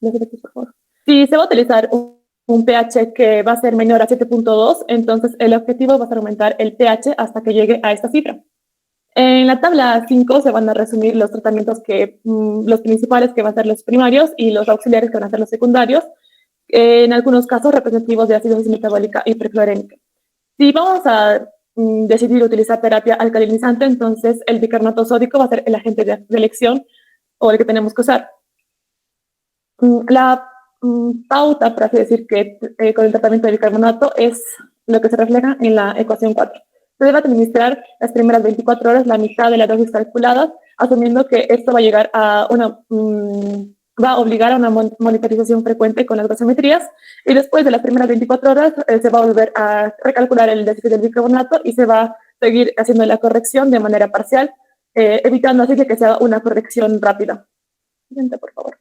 efectos, por favor. Si se va a utilizar un pH que va a ser menor a 7.2, entonces el objetivo va a ser aumentar el pH hasta que llegue a esta cifra. En la tabla 5 se van a resumir los tratamientos los principales, que van a ser los primarios, y los auxiliares, que van a ser los secundarios, en algunos casos representativos de acidosis metabólica hiperclorémica. Si vamos a decidir utilizar terapia alcalinizante, entonces el bicarbonato sódico va a ser el agente de elección, o el que tenemos que usar. La pauta, por así decir, que con el tratamiento de bicarbonato es lo que se refleja en la ecuación 4. Se debe administrar las primeras 24 horas la mitad de la dosis calculada, asumiendo que esto va a llegar a va a obligar a una monitorización frecuente con las gasometrías, y después de las primeras 24 horas se va a volver a recalcular el déficit del bicarbonato y se va a seguir haciendo la corrección de manera parcial, evitando así que sea una corrección rápida. Siguiente, por favor.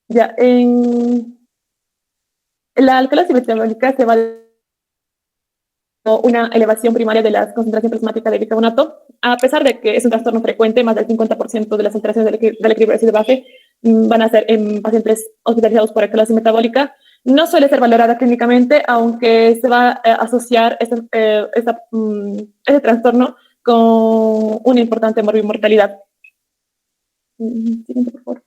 Ya, en la alcalosis metabólica se va a una elevación primaria de la concentración plasmática de bicarbonato, a pesar de que es un trastorno frecuente. Más del 50% de las alteraciones del equilibrio ácido-base van a ser en pacientes hospitalizados por alcalosis metabólica. No suele ser valorada clínicamente, aunque se va a asociar ese trastorno con una importante morbimortalidad. Siguiente, por favor.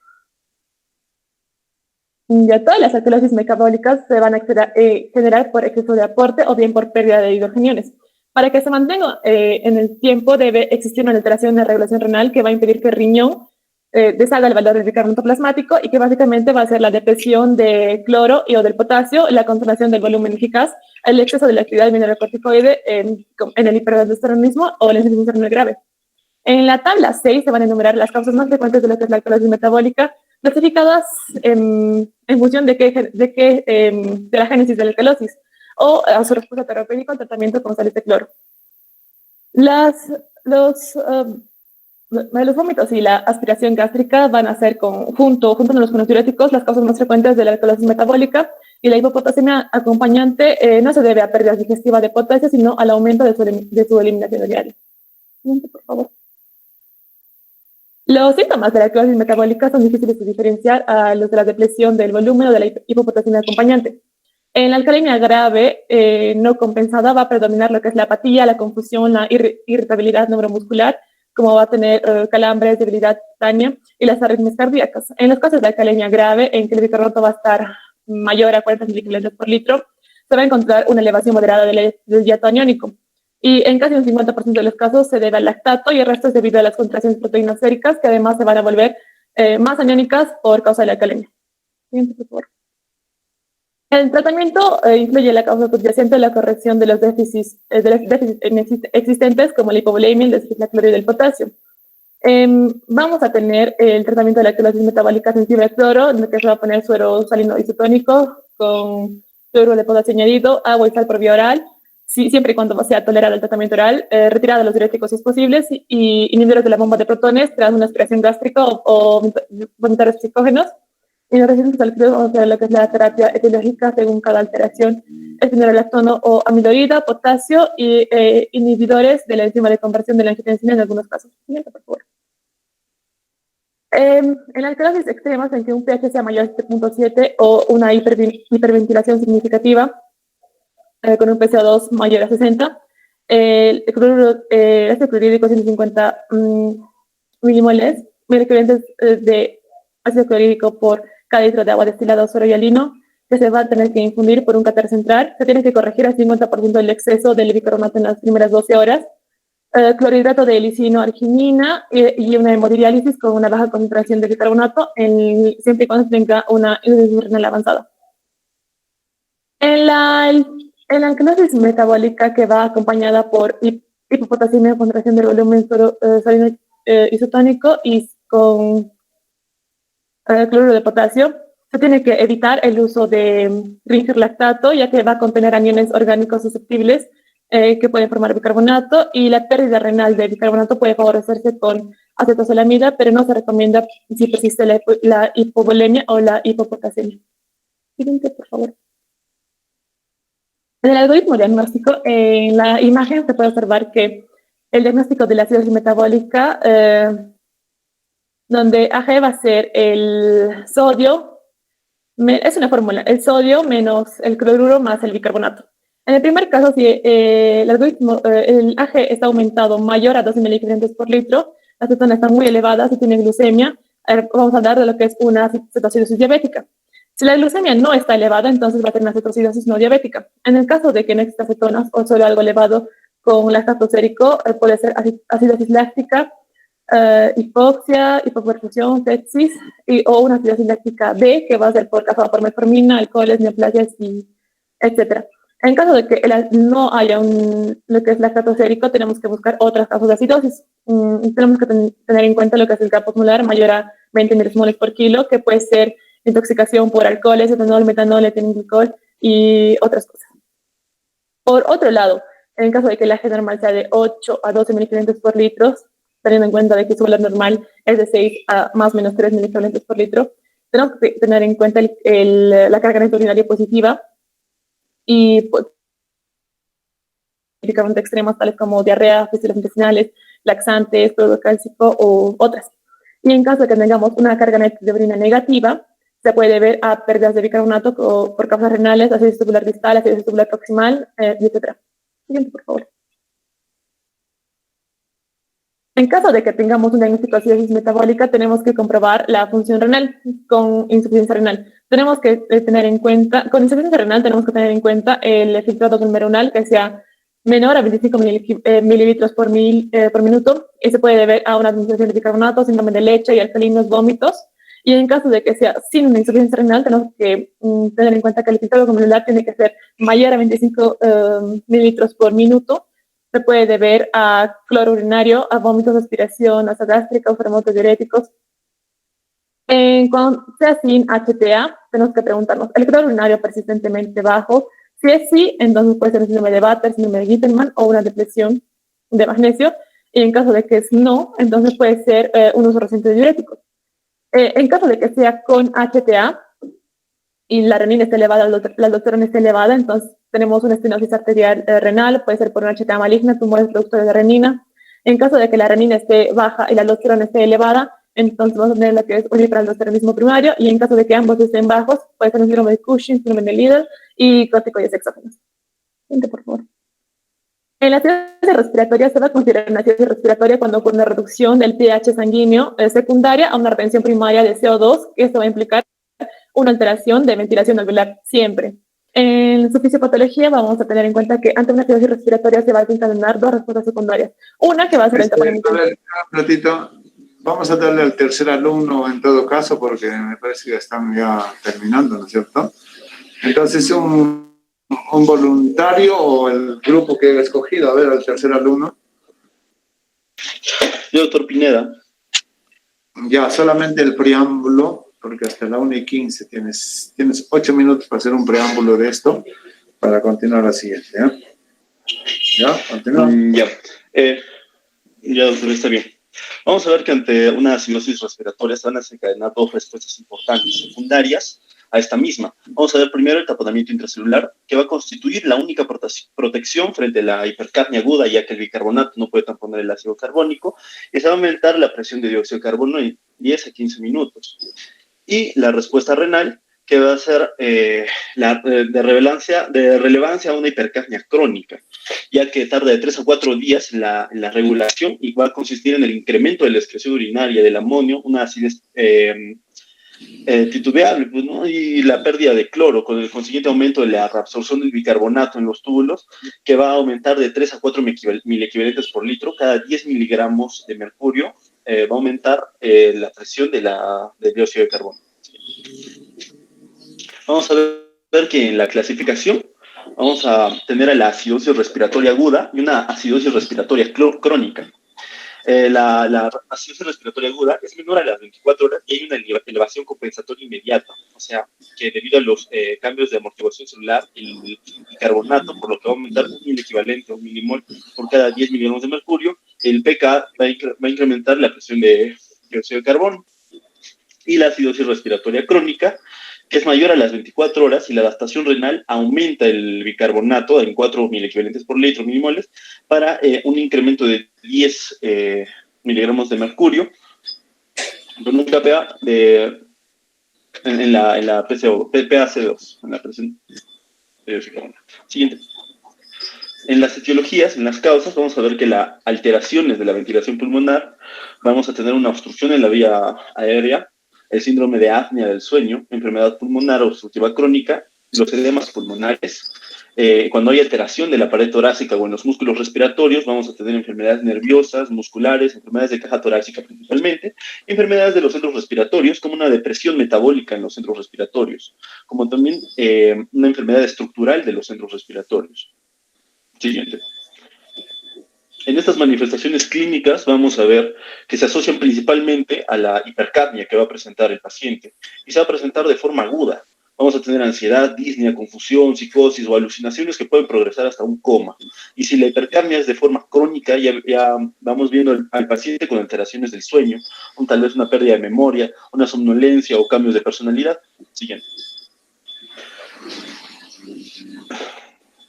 Ya, todas las alcalosis metabólicas se van a generar por exceso de aporte o bien por pérdida de hidrogeniones. Para que se mantenga en el tiempo, debe existir una alteración de regulación renal que va a impedir que el riñón deshaga el valor del bicarbonato plasmático, y que básicamente va a ser la depresión de cloro o del potasio, la concentración del volumen eficaz, el exceso de la actividad mineralocorticoide en el hiperaldosteronismo o la insuficiencia renal grave. En la tabla 6 se van a enumerar las causas más frecuentes de lo que es la alcalosis metabólica, clasificadas en función de la génesis de la alcalosis o a su respuesta terapéutica al tratamiento con sales de cloro. Los vómitos y la aspiración gástrica van a ser junto con los diuréticos las causas más frecuentes de la alcalosis metabólica, y la hipopotasemia acompañante no se debe a pérdidas digestivas de potasio, sino al aumento de su eliminación diaria. Por favor. Los síntomas de la alcalosis metabólica son difíciles de diferenciar a los de la depresión del volumen o de la hipopotasemia acompañante. En la alcalemia grave no compensada va a predominar lo que es la apatía, la confusión, la irritabilidad neuromuscular, como va a tener calambres, debilidad cutánea y las arritmias cardíacas. En los casos de alcalemia grave, en que el bicarbonato va a estar mayor a 40 miligramos por litro, se va a encontrar una elevación moderada del hiato aniónico. Y en casi un 50% de los casos se debe al lactato y el resto es debido a las contracciones proteínas séricas que además se van a volver más aniónicas por causa de la alcalemia. Siguiente, por favor. El tratamiento incluye la causa subyacente, la corrección de los déficits existentes como la hipovolemia, el déficit de cloruro y del potasio. Vamos a tener el tratamiento de la alcalosis metabólica sensible al cloro, en el que se va a poner suero salino isotónico con cloruro de potasio añadido, agua y sal por vía oral, siempre y cuando sea tolerado el tratamiento oral, retirada de los diuréticos si es posible, y inhibidores de la bomba de protones tras una aspiración gástrica o vomitarios psicógenos. Y en los residentes al cloro vamos a ver lo que es la terapia etiológica según cada alteración, espironolactono o amilorida, potasio y inhibidores de la enzima de conversión de la angiotensina en algunos casos. Siguiente, por favor. En alcalosis extremas en que un pH sea mayor a 7.7 o una hiperventilación significativa con un PCO2 mayor a 60, el cloruro, este clorhídrico 150 milimoles, equivalentes de ácido clorhídrico por cada litro de agua destilada o suero hialino, que se va a tener que infundir por un catéter central. Se tiene que corregir al 50% el exceso del bicarbonato en las primeras 12 horas. Clorhidrato de helicino-arginina y una hemodiálisis con una baja concentración de bicarbonato, siempre y cuando tenga una insuficiencia renal avanzada. En la alcalosis metabólica, que va acompañada por hipopotasemia, contracción del volumen salino isotónico y con cloruro de potasio, se tiene que evitar el uso de ringerlactato, ya que va a contener aniones orgánicos susceptibles que pueden formar bicarbonato, y la pérdida renal de bicarbonato puede favorecerse con acetosolamida, pero no se recomienda si persiste la hipovolemia o la hipopotasemia. Siguiente, por favor. En el algoritmo diagnóstico, en la imagen se puede observar que el diagnóstico de la acidosis metabólica, donde AG va a ser el sodio, es una fórmula, el sodio menos el cloruro más el bicarbonato. En el primer caso, si el AG está aumentado mayor a 12 miligramos por litro, las cetonas están muy elevadas y tienen glucemia, vamos a hablar de lo que es una cetoacidosis diabética. Si la glucemia no está elevada, entonces va a tener una cetoacidosis no diabética. En el caso de que no exista cetonas o solo algo elevado con lactato sérico, puede ser acidosis láctica, hipoxia, hipoperfusión, sepsis, o una acidosis láctica B, que va a ser causada por metformina, alcoholes, neoplasias, etc. En caso de que no haya lo que es lactato sérico, tenemos que buscar otras causas de acidosis. Tenemos que tener en cuenta lo que es el GAP osmolar mayor a 20 milimoles por kilo, que puede ser intoxicación por alcoholes, etanol, metanol, etilenglicol y otras cosas. Por otro lado, en el caso de que la G normal sea de 8 a 12 miligramos por litro, teniendo en cuenta de que su valor normal es de 6 a más o menos 3 miligramos por litro, tenemos que tener en cuenta la carga urinaria positiva y medicamentos extremos tales como diarrea, fístulas intestinales, laxantes, cloruro cálcico u otras. Y en caso de que tengamos una carga de orina negativa, se puede deber a pérdidas de bicarbonato por causas renales, acidosis tubular distal, acidosis tubular proximal, etc. Siguiente, por favor. En caso de que tengamos un diagnóstico de acidosis metabólica, tenemos que comprobar la función renal con insuficiencia renal. Tenemos que tener en cuenta, con insuficiencia renal tenemos que tener en cuenta el filtrado glomerular que sea menor a 25 mililitros por minuto, y se puede deber a una administración de bicarbonato, síndrome de leche y alcalinos, vómitos. Y en caso de que sea sin una insuficiencia renal, tenemos que tener en cuenta que el filtrado glomerular tiene que ser mayor a 25 mililitros por minuto. Se puede deber a cloro urinario, a vómitos, aspiración, asa gástrica o fármacos diuréticos. Cuando sea sin HTA, tenemos que preguntarnos, ¿el cloro urinario persistentemente bajo? Si es sí, entonces puede ser un síndrome de Vater, síndrome de Gittelman o una depresión de magnesio. Y en caso de que es no, entonces puede ser un uso reciente de diuréticos. En caso de que sea con HTA y la renina esté elevada, la aldosterona esté elevada, entonces tenemos una estenosis arterial renal, puede ser por una HTA maligna, tumores productores de renina. En caso de que la renina esté baja y la aldosterona esté elevada, entonces vamos a tener lo que es un hiperaldosteronismo primario, y en caso de que ambos estén bajos, puede ser un síndrome de Cushing, síndrome de Liddle y corticoides exógenos. Siguiente, por favor. En la acidosis respiratoria se va a considerar una acidosis respiratoria cuando ocurre una reducción del pH sanguíneo secundaria a una retención primaria de CO2, que esto va a implicar una alteración de ventilación alveolar siempre. En su fisiopatología vamos a tener en cuenta que ante una acidosis respiratoria se va a desencadenar dos respuestas secundarias. Una que va a ser el taponamiento. A ver, un ratito. Vamos a darle al tercer alumno en todo caso, porque me parece que están ya terminando, ¿no es cierto? Entonces, un voluntario o el grupo que he escogido, a ver, al tercer alumno. Yo, doctor Pineda. Ya, solamente el preámbulo, porque hasta la 1:15 tienes 8 minutos para hacer un preámbulo de esto, para continuar la siguiente, ¿ya? ¿Ya? ¿Continúa? Ya, doctor, está bien. Vamos a ver que ante una acidosis respiratoria se van a desencadenar dos respuestas importantes secundarias a esta misma. Vamos a ver primero el taponamiento intracelular, que va a constituir la única protección frente a la hipercapnia aguda, ya que el bicarbonato no puede tamponer el ácido carbónico, y se va a aumentar la presión de dióxido de carbono en 10 a 15 minutos. Y la respuesta renal, que va a ser de relevancia a una hipercapnia crónica, ya que tarda de 3 a 4 días la regulación y va a consistir en el incremento de la excreción urinaria del amonio, una acidez titubeable, pues, ¿no? Y la pérdida de cloro, con el consiguiente aumento de la reabsorción del bicarbonato en los túbulos, que va a aumentar de 3 a 4 milequivalentes por litro. Cada 10 miligramos de mercurio va a aumentar la presión del dióxido de carbono. Vamos a ver que en la clasificación vamos a tener a la acidosis respiratoria aguda y una acidosis respiratoria crónica. La acidosis respiratoria aguda es menor a las 24 horas y hay una elevación compensatoria inmediata, o sea, que debido a los cambios de amortiguación celular, el carbonato, por lo que va a aumentar un equivalente a un milimol por cada 10 miligramos de mercurio, el pK va a incrementar la presión de dióxido de carbono. Y la acidosis respiratoria crónica, que es mayor a las 24 horas, y la adaptación renal aumenta el bicarbonato en 4 milequivalentes por litro milimoles para un incremento de 10 miligramos de mercurio con un KPA en la PaC2, en la presión de bicarbonato. Siguiente. En las etiologías, en las causas, vamos a ver que las alteraciones de la ventilación pulmonar, vamos a tener una obstrucción en la vía aérea, el síndrome de apnea del sueño, enfermedad pulmonar obstructiva crónica, los edemas pulmonares. Cuando hay alteración de la pared torácica o en los músculos respiratorios, vamos a tener enfermedades nerviosas, musculares, enfermedades de caja torácica principalmente, enfermedades de los centros respiratorios, como una depresión metabólica en los centros respiratorios, como también una enfermedad estructural de los centros respiratorios. Siguiente. En estas manifestaciones clínicas vamos a ver que se asocian principalmente a la hipercapnia que va a presentar el paciente y se va a presentar de forma aguda. Vamos a tener ansiedad, disnea, confusión, psicosis o alucinaciones que pueden progresar hasta un coma. Y si la hipercapnia es de forma crónica, ya vamos viendo al paciente con alteraciones del sueño, o tal vez una pérdida de memoria, una somnolencia o cambios de personalidad. Siguiente.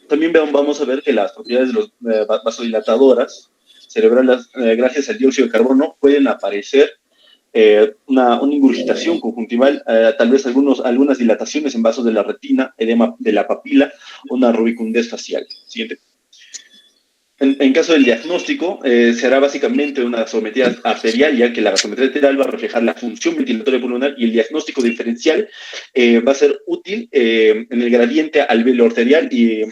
También vamos a ver que las propiedades de los vasodilatadoras cerebrales, gracias al dióxido de carbono, pueden aparecer una ingurgitación conjuntival, tal vez algunas dilataciones en vasos de la retina, edema de la papila, una rubicundez facial. Siguiente. En caso del diagnóstico, se hará básicamente una gasometría arterial, ya que la gasometría arterial va a reflejar la función ventilatoria pulmonar y el diagnóstico diferencial va a ser útil en el gradiente alveolo arterial y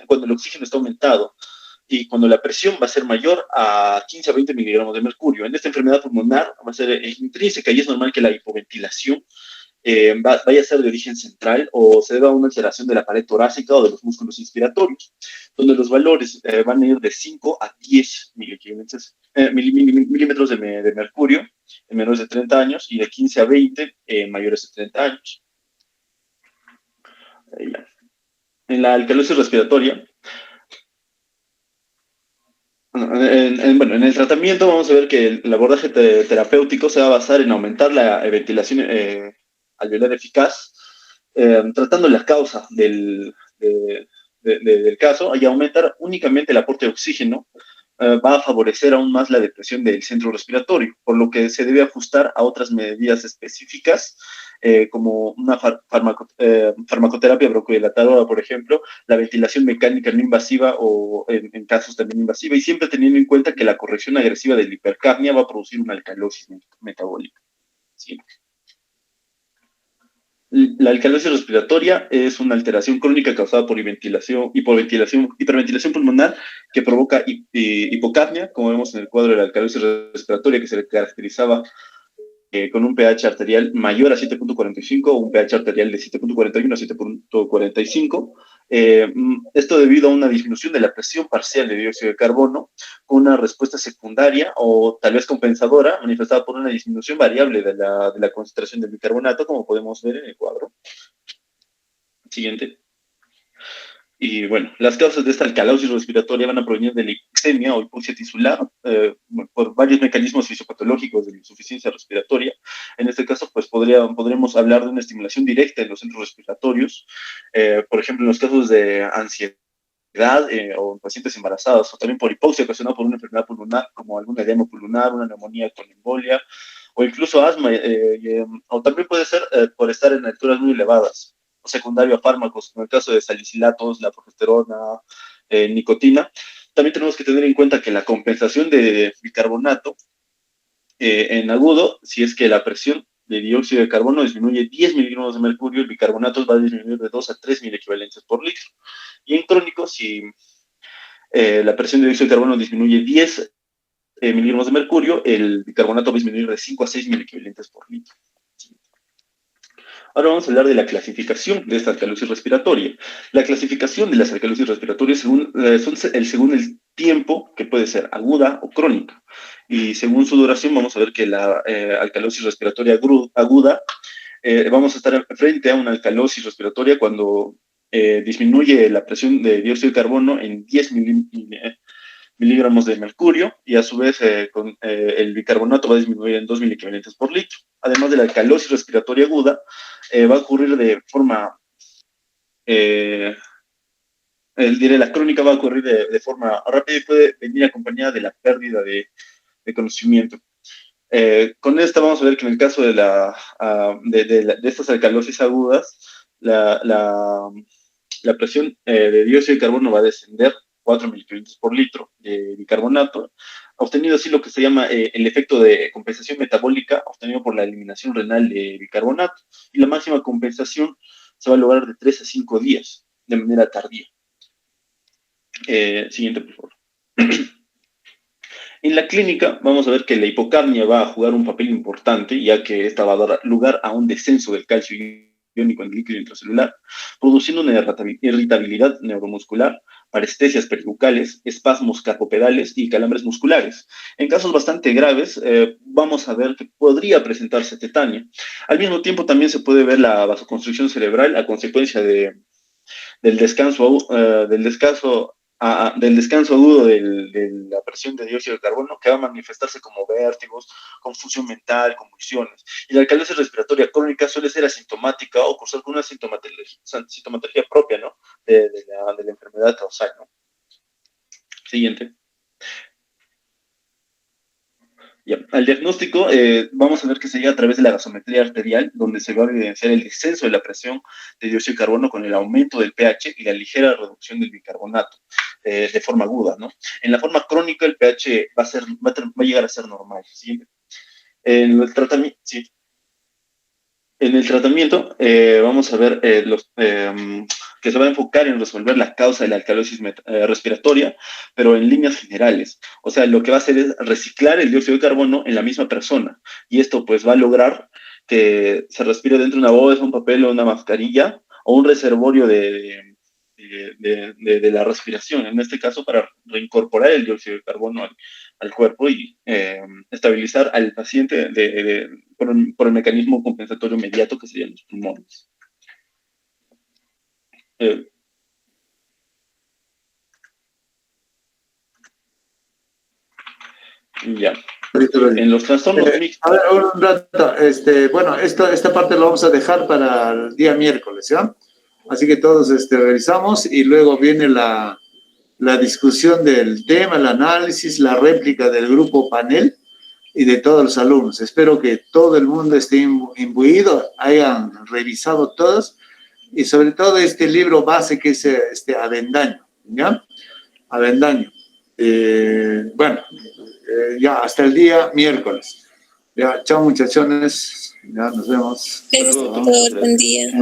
cuando el oxígeno está aumentado y cuando la presión va a ser mayor a 15 a 20 miligramos de mercurio. En esta enfermedad pulmonar va a ser intrínseca y es normal que la hipoventilación vaya a ser de origen central o se deba a una alteración de la pared torácica o de los músculos inspiratorios, donde los valores van a ir de 5 a 10 milímetros de mercurio en menores de 30 años y de 15 a 20 en mayores de 30 años. En la alcalosis respiratoria, en el tratamiento vamos a ver que el abordaje terapéutico se va a basar en aumentar la ventilación alveolar eficaz, tratando la causa del caso y aumentar únicamente el aporte de oxígeno. Va a favorecer aún más la depresión del centro respiratorio, por lo que se debe ajustar a otras medidas específicas como una farmacoterapia broncodilatadora, por ejemplo, la ventilación mecánica no invasiva o en casos también invasiva, y siempre teniendo en cuenta que la corrección agresiva de la hipercapnia va a producir una alcalosis metabólica. ¿Sí? La alcalosis respiratoria es una alteración crónica causada por hiperventilación pulmonar que provoca hipocapnia, como vemos en el cuadro de la alcalosis respiratoria, que se le caracterizaba con un pH arterial mayor a 7.45 o un pH arterial de 7.41 a 7.45. Esto debido a una disminución de la presión parcial de dióxido de carbono con una respuesta secundaria o tal vez compensadora manifestada por una disminución variable de la concentración de bicarbonato, como podemos ver en el cuadro. Siguiente. Y bueno, las causas de esta alcalosis respiratoria van a provenir de la hipoxemia o hipoxia tisular por varios mecanismos fisiopatológicos de la insuficiencia respiratoria. En este caso, pues podremos hablar de una estimulación directa en los centros respiratorios, por ejemplo, en los casos de ansiedad o en pacientes embarazados, o también por hipoxia ocasionada por una enfermedad pulmonar, como alguna edema pulmonar, una neumonía con embolia, o incluso asma, o también puede ser por estar en alturas muy elevadas, o secundario a fármacos, como el caso de salicilatos, la progesterona, nicotina. También tenemos que tener en cuenta que la compensación de bicarbonato en agudo, si es que la presión de dióxido de carbono disminuye 10 miligramos de mercurio, el bicarbonato va a disminuir de 2 a 3 mil equivalentes por litro. Y en crónico, si la presión de dióxido de carbono disminuye 10 miligramos de mercurio, el bicarbonato va a disminuir de 5 a 6 mil equivalentes por litro. Ahora vamos a hablar de la clasificación de esta alcalosis respiratoria. La clasificación de las alcalosis respiratorias según el tiempo, que puede ser aguda o crónica. Y según su duración vamos a ver que la alcalosis respiratoria aguda, vamos a estar frente a una alcalosis respiratoria cuando disminuye la presión de dióxido de carbono en 10 miligramos de mercurio, y a su vez el bicarbonato va a disminuir en 2 mil equivalentes por litro. Además de la alcalosis respiratoria aguda, va a ocurrir de forma, la crónica va a ocurrir de forma rápida y puede venir acompañada de la pérdida de conocimiento. Con esta vamos a ver que en el caso de estas alcalosis agudas, la presión de dióxido de carbono va a descender 4 miliquilogramos por litro de bicarbonato, obtenido así lo que se llama el efecto de compensación metabólica obtenido por la eliminación renal de bicarbonato, y la máxima compensación se va a lograr de 3 a 5 días de manera tardía. Siguiente, por favor. En la clínica vamos a ver que la hipocapnia va a jugar un papel importante, ya que esta va a dar lugar a un descenso del calcio iónico en el líquido intracelular, produciendo una irritabilidad neuromuscular, parestesias peribucales, espasmos carpopedales y calambres musculares. En casos bastante graves, vamos a ver que podría presentarse tetania. Al mismo tiempo, también se puede ver la vasoconstricción cerebral a consecuencia del descanso agudo de la presión de dióxido de carbono, que va a manifestarse como vértigos, confusión mental, convulsiones. Y la alcalosis respiratoria crónica suele ser asintomática o cursar con una sintomatología propia, ¿no? de la enfermedad causal, ¿no? Siguiente. Ya. Al diagnóstico vamos a ver que se llega a través de la gasometría arterial, donde se va a evidenciar el descenso de la presión de dióxido de carbono con el aumento del pH y la ligera reducción del bicarbonato de forma aguda, ¿no? En la forma crónica el pH va a llegar a ser normal. ¿Sí? En el tratamiento, sí. En el tratamiento vamos a ver que se va a enfocar en resolver la causa de la alcalosis respiratoria, pero en líneas generales. O sea, lo que va a hacer es reciclar el dióxido de carbono en la misma persona. Y esto pues va a lograr que se respire dentro de una bolsa, un papel o una mascarilla o un reservorio de la respiración, en este caso para reincorporar el dióxido de carbono al cuerpo y estabilizar al paciente por el mecanismo compensatorio inmediato que serían los pulmones. Ya. En los trastornos mixtos. A ver, un rato, bueno, esta parte lo vamos a dejar para el día miércoles, ¿ya? Así que todos revisamos y luego viene la discusión del tema, el análisis, la réplica del grupo panel y de todos los alumnos. Espero que todo el mundo esté imbuido, hayan revisado todos, y sobre todo este libro base que es este Avendaño, ¿ya? Avendaño. Bueno, ya hasta el día miércoles. Ya, chao muchachones, ya nos vemos. Gracias por todo, buen día.